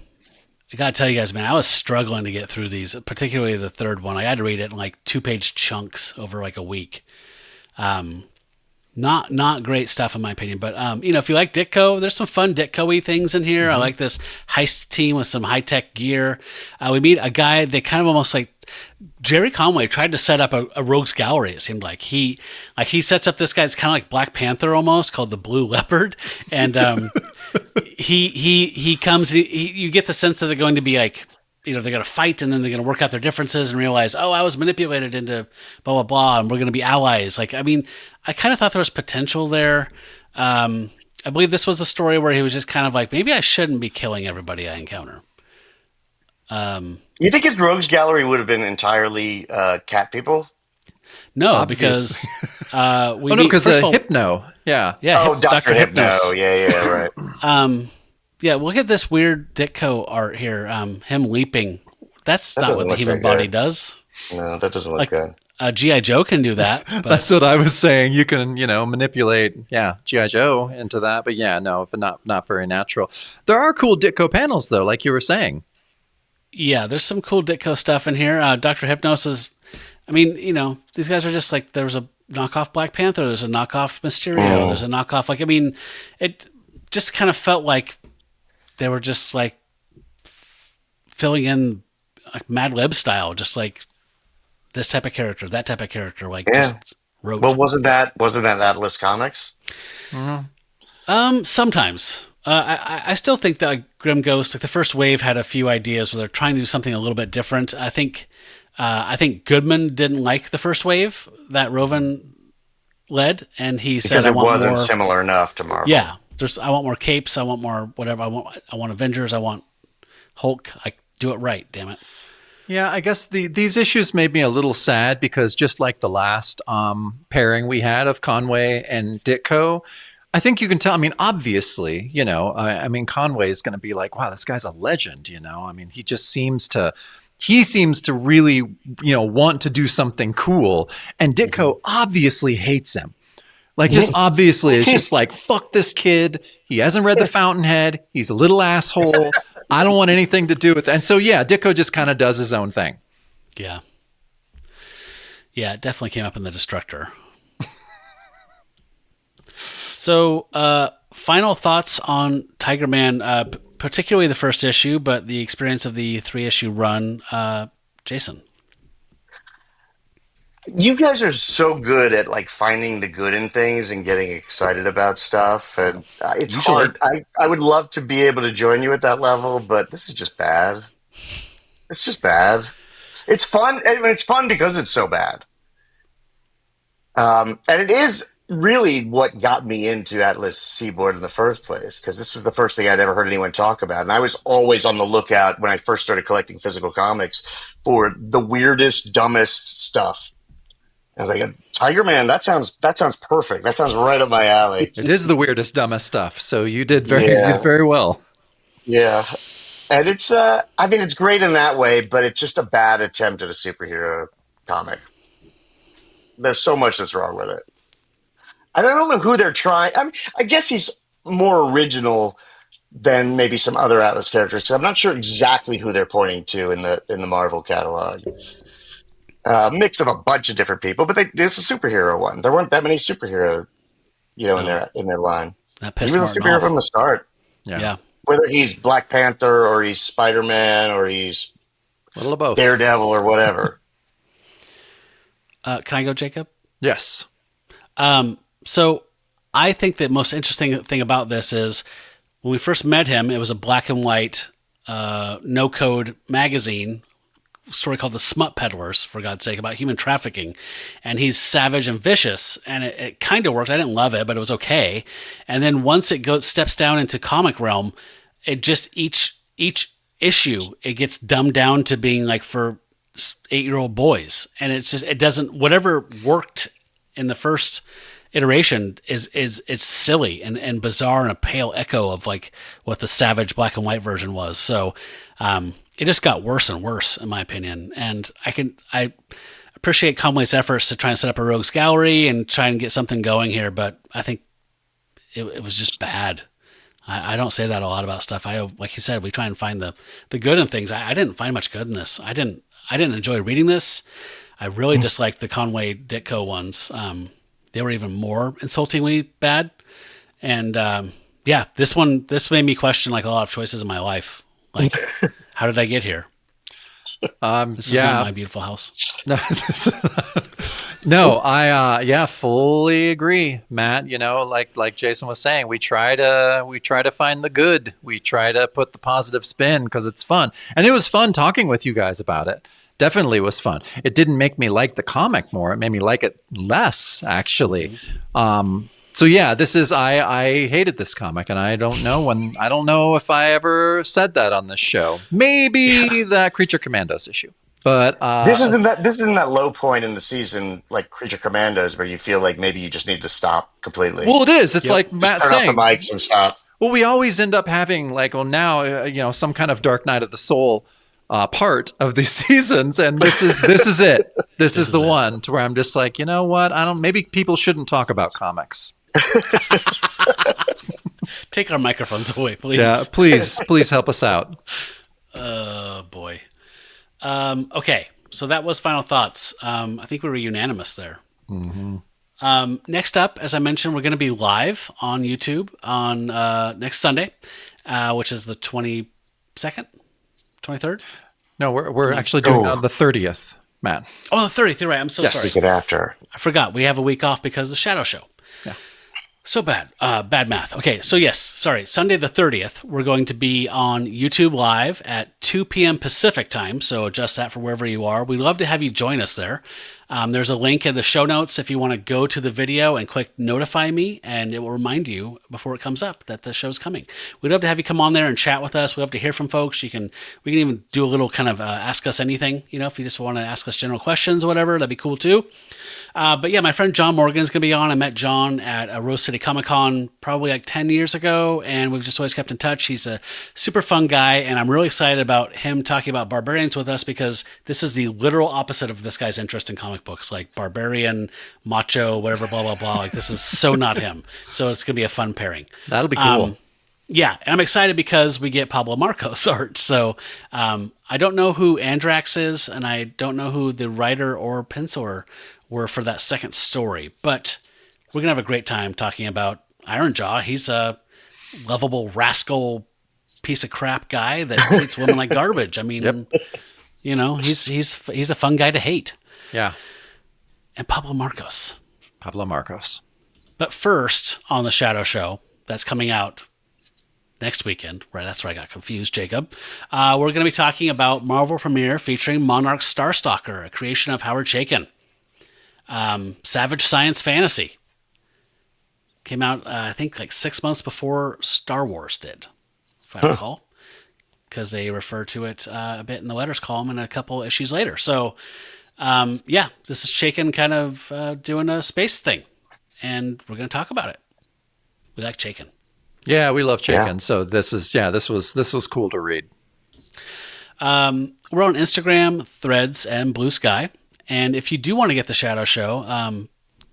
S1: gotta tell you guys, man, I was struggling to get through these, particularly the 3rd one. I had to read it in like 2-page chunks over like a week. Not great stuff in my opinion, but if you like Ditko, there's some fun Ditko-y things in here. I like this heist team with some high-tech gear. We meet a guy. They kind of almost like Jerry Conway tried to set up a rogues gallery. It seemed like he sets up this guy. It's kind of like Black Panther almost, called the Blue Leopard, and he comes. You get the sense that they're going to be like, they're going to fight, and then they're going to work out their differences and realize, oh, I was manipulated into blah blah blah, and we're going to be allies. Like, I mean, I kind of thought there was potential there. I believe this was a story where he was just kind of like, maybe I shouldn't be killing everybody I encounter.
S3: You think his rogues gallery would have been entirely cat people?
S1: No,
S2: Obvious.
S1: because we
S2: Oh no,
S1: meet
S2: because
S1: first of all,
S2: Hypno. Yeah.
S1: yeah,
S3: Oh, Dr. Hypno.
S1: Hypnos.
S3: Yeah, right.
S1: Yeah, look at this weird Ditko art here. Him leaping. That's
S3: That
S1: not
S3: doesn't
S1: what the
S3: look
S1: human
S3: very
S1: body
S3: good.
S1: does.
S3: No, that doesn't look
S1: Like
S3: good.
S1: G.I. Joe can do that, but
S2: That's what I was saying. You can, manipulate, G.I. Joe into that, but no, but not very natural. There are cool Ditko panels though, like you were saying.
S1: yeah, there's some cool Ditko stuff in here. Dr. Hypnosis. I mean, these guys are just like, there's a knockoff Black Panther, there's a knockoff Mysterio, there's a knockoff, like, I mean, it just kind of felt like they were just like filling in like Mad Lib style, just like this type of character, that type of character, like
S3: Yeah.
S1: just wrote.
S3: Well, wasn't that Atlas Comics?
S1: Sometimes. I still think that like, Grim Ghost, like the first wave, had a few ideas where they're trying to do something a little bit different. I think Goodman didn't like the first wave that Rovan led, and he said,
S3: Because
S1: "I
S3: it
S1: want
S3: wasn't
S1: more."
S3: similar enough to Marvel.
S1: Yeah, I want more capes. I want more whatever. I want Avengers. I want Hulk. I do it right. Damn it.
S2: Yeah, I guess these issues made me a little sad because just like the last pairing we had of Conway and Ditko, I think you can tell. I mean, obviously, I mean, Conway is going to be like, wow, this guy's a legend. I mean, he seems to really, want to do something cool. And Ditko obviously hates him. Like, just obviously, it's just like, fuck this kid. He hasn't read The Fountainhead. He's a little asshole. I don't want anything to do with it. And so, yeah, Ditko just kind of does his own thing.
S1: Yeah. Yeah, it definitely came up in the Destructor. So, final thoughts on Tiger Man, particularly the first issue, but the experience of the 3-issue run. Jason.
S3: You guys are so good at like finding the good in things and getting excited about stuff, and it's
S1: Usually.
S3: hard. I would love to be able to join you at that level, but this is just bad. It's just bad. It's fun. I mean, it's fun because it's so bad. And it is really what got me into Atlas Seaboard in the first place, because this was the first thing I'd ever heard anyone talk about. And I was always on the lookout when I first started collecting physical comics for the weirdest, dumbest stuff. I was like, Tiger Man, that sounds perfect. That sounds right up my alley.
S2: It is the weirdest, dumbest stuff. So you did you
S3: Yeah.
S2: did very well.
S3: Yeah. And it's I mean it's great in that way, but it's just a bad attempt at a superhero comic. There's so much that's wrong with it. And I don't know who they're trying. I guess he's more original than maybe some other Atlas characters, because I'm not sure exactly who they're pointing to in the Marvel catalog. Mix of a bunch of different people, but it's a superhero one. There weren't that many superhero, in their line.
S1: That
S3: He
S1: pissed
S3: was a
S1: Martin
S3: superhero
S1: off.
S3: from the start.
S1: Yeah.
S3: Whether he's Black Panther or he's Spider-Man or he's
S2: A little of both.
S3: Daredevil or whatever.
S1: Can I go, Jacob?
S2: Yes.
S1: So I think the most interesting thing about this is when we first met him, it was a black and white, no code magazine story called The Smut Peddlers, for God's sake, about human trafficking. And he's savage and vicious. And it kind of worked. I didn't love it, but it was okay. And then once it steps down into comic realm, it just each issue, it gets dumbed down to being like for 8-year-old boys, and it doesn't, whatever worked in the first iteration is silly and bizarre and a pale echo of like what the Savage black and white version was. So it just got worse and worse in my opinion. And I appreciate Conway's efforts to try and set up a rogues gallery and try and get something going here, but I think it was just bad. I don't say that a lot about stuff. Like you said, we try and find the good in things. I didn't find much good in this. I didn't enjoy reading this. I really disliked the Conway Ditko ones. They were even more insultingly bad. And yeah, this made me question like a lot of choices in my life. Like, how did I get here? This is not my beautiful house.
S2: No, I fully agree, Matt. You know, like Jason was saying, we try to find the good. We try to put the positive spin because it's fun, and it was fun talking with you guys about it. Definitely was fun. It didn't make me like the comic more. It made me like it less, actually. So yeah, I hated this comic, and I don't know if I ever said that on this show. Maybe that Creature Commandos issue. But
S3: this isn't that low point in the season like Creature Commandos where you feel like maybe you just need to stop completely.
S2: Well, it is. It's like Matt
S3: turn
S2: saying,
S3: off the mics and stop.
S2: Well, we always end up having like, well, now some kind of Dark Night of the Soul part of these seasons, and this is it. This is the one to where I'm just like, you know what? Maybe people shouldn't talk about comics.
S1: Take our microphones away, please.
S2: Yeah, please help us out.
S1: Oh boy. Okay, so that was final thoughts. I think we were unanimous there. Mm-hmm. Next up, as I mentioned, we're going to be live on YouTube on next Sunday, which is the 22nd, 23rd.
S2: No, we're actually doing on the 30th, Matt.
S1: Oh, the 30th. You're right. I'm so sorry.
S3: Week after.
S1: I forgot. We have a week off because of the Shadow Show.
S2: Yeah.
S1: So bad. Bad math. Okay, so yes, sorry. Sunday the 30th, we're going to be on YouTube Live at 2 p.m. Pacific time, so adjust that for wherever you are. We'd love to have you join us there. There's a link in the show notes if you want to go to the video and click Notify Me, and it will remind you before it comes up that the show's coming. We'd love to have you come on there and chat with us. We'd love to hear from folks. We can even do a little kind of Ask Us Anything, if you just want to ask us general questions or whatever, that'd be cool too. But yeah, my friend John Morgan is going to be on. I met John at Rose City Comic Con probably like 10 years ago, and we've just always kept in touch. He's a super fun guy, and I'm really excited about him talking about barbarians with us because this is the literal opposite of this guy's interest in comic books, like barbarian, macho, whatever, blah, blah, blah. Like this is so not him. So it's going to be a fun pairing.
S2: That'll be cool.
S1: Yeah, and I'm excited because we get Pablo Marcos art. So I don't know who Andrax is, and I don't know who the writer or penciler were for that second story, but we're gonna have a great time talking about Ironjaw. He's a lovable rascal piece of crap guy that treats women like garbage. I mean, he's a fun guy to hate.
S2: Yeah.
S1: And Pablo Marcos.
S2: But
S1: first on the Shadow Show that's coming out next weekend, right? That's where I got confused, Jacob. We're going to be talking about Marvel Premiere featuring Monarch Starstalker, a creation of Howard Chaykin. Savage Science Fantasy came out, I think, like 6 months before Star Wars did, if I recall, because they refer to it a bit in the letters column and a couple issues later. So, yeah, this is Chaykin kind of doing a space thing, and we're going to talk about it. We like Chaykin.
S2: Yeah, we love Chaykin. Yeah. So this was cool to read.
S1: We're on Instagram, Threads, and Blue Sky. And if you do want to get the Shadow Show,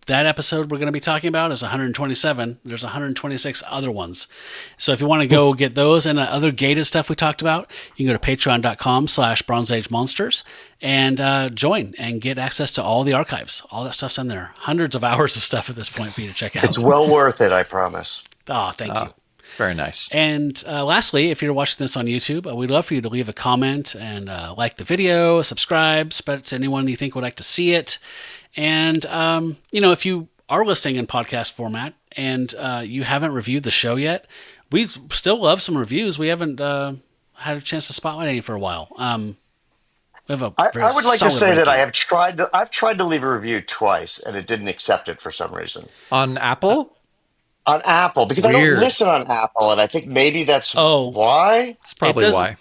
S1: that episode we're going to be talking about is 127. There's 126 other ones. So if you want to go get those and other gated stuff we talked about, you can go to patreon.com/bronzeagemonsters and join and get access to all the archives. All that stuff's in there. Hundreds of hours of stuff at this point for you to check out.
S3: It's well worth it, I promise.
S1: Oh, thank you.
S2: Very nice.
S1: And lastly, if you're watching this on YouTube, we'd love for you to leave a comment and like the video, subscribe, spread it to anyone you think would like to see it. And, if you are listening in podcast format and you haven't reviewed the show yet, we still love some reviews. We haven't had a chance to spotlight any for a while. We have
S3: I would like to say that I've tried to leave a review twice, and it didn't accept it for some reason.
S2: On Apple?
S3: On Apple, because
S2: Weird.
S3: I don't listen on Apple, and I think maybe that's why.
S2: It's probably why.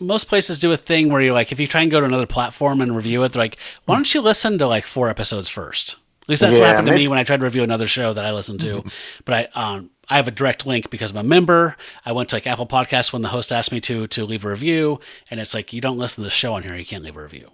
S1: most places do a thing where you're like, if you try and go to another platform and review it, they're like, why don't you listen to like 4 episodes first? At least that's what happened to me when I tried to review another show that I listened to. But I have a direct link because I'm a member. I went to like Apple Podcasts when the host asked me to leave a review, and it's like, you don't listen to the show on here, you can't leave a review.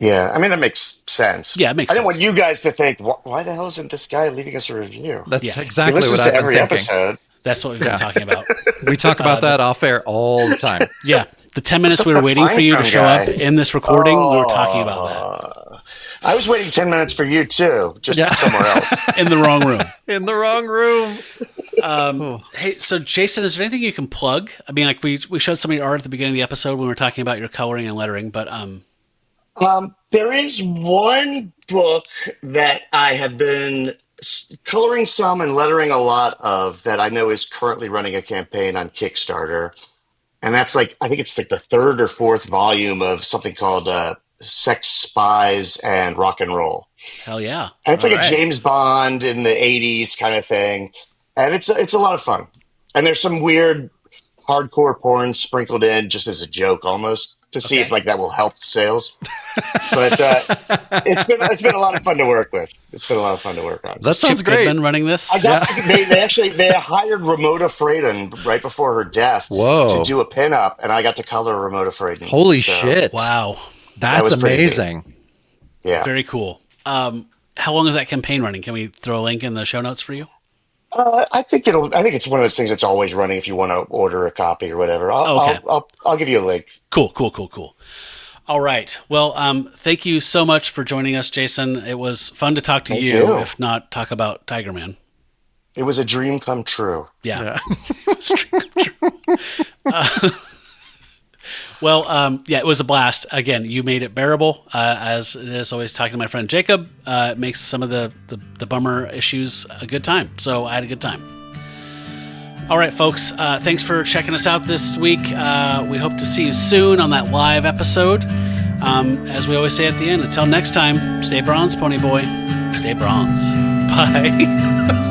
S3: Yeah, I mean, that makes sense.
S1: Yeah, it makes
S3: I didn't
S1: sense.
S3: want you guys to think, why the hell isn't this guy leaving us a review?
S2: That's
S1: Yeah.
S3: He
S2: exactly
S3: listens
S2: what
S3: to
S2: I've been
S3: every
S2: thinking.
S3: episode.
S1: That's what we've been talking about.
S2: We talk about that off air all the time.
S1: Yeah. The 10 minutes
S3: What's
S1: we
S3: up,
S1: were
S3: the
S1: waiting for you to
S3: Finestone
S1: show
S3: guy?
S1: up in this recording, we were talking about that.
S3: I was waiting 10 minutes for you too, just
S2: Yeah.
S3: somewhere else.
S1: In the wrong room.
S2: In the wrong room.
S1: Hey, so Jason, is there anything you can plug? I mean, like we showed some of your art at the beginning of the episode when we were talking about your coloring and lettering, but
S3: There is one book that I have been coloring some and lettering a lot of that I know is currently running a campaign on Kickstarter. And that's like, I think it's like the 3rd or 4th volume of something called Sex, Spies, and Rock and Roll.
S1: hell yeah.
S3: And it's
S1: All
S3: like
S1: right.
S3: a James Bond in the 80s kind of thing. And it's a lot of fun. And there's some weird hardcore porn sprinkled in just as a joke almost to see if like that will help sales. But it's been a lot of fun to work with. It's been a lot of fun to work on.
S2: That sounds
S1: Chip
S2: great.
S1: Goodman running this.
S3: I got they hired Ramona Fradon right before her death
S2: Whoa.
S3: to do a pinup, and I got to color Ramona Fradon.
S2: Holy
S3: So,
S2: shit.
S1: Wow.
S2: That's
S3: was pretty
S2: amazing.
S3: Yeah.
S1: Very cool. How long is that campaign running? Can we throw a link in the show notes for you?
S3: I think it's one of those things that's always running if you want to order a copy or whatever.
S1: Okay.
S3: I'll give you a link.
S1: Cool. All right. Well, thank you so much for joining us, Jason. It was fun to talk to
S3: Thank
S1: you,
S3: you.
S1: if not talk about Tiger Man.
S3: It was a dream come true.
S1: Yeah. It was a dream come true. Well, it was a blast. Again, you made it bearable, as it is always talking to my friend Jacob. It makes some of the bummer issues a good time. So I had a good time. All right, folks. Thanks for checking us out this week. We hope to see you soon on that live episode. As we always say at the end, until next time, stay bronze, Pony Boy. Stay bronze. Bye.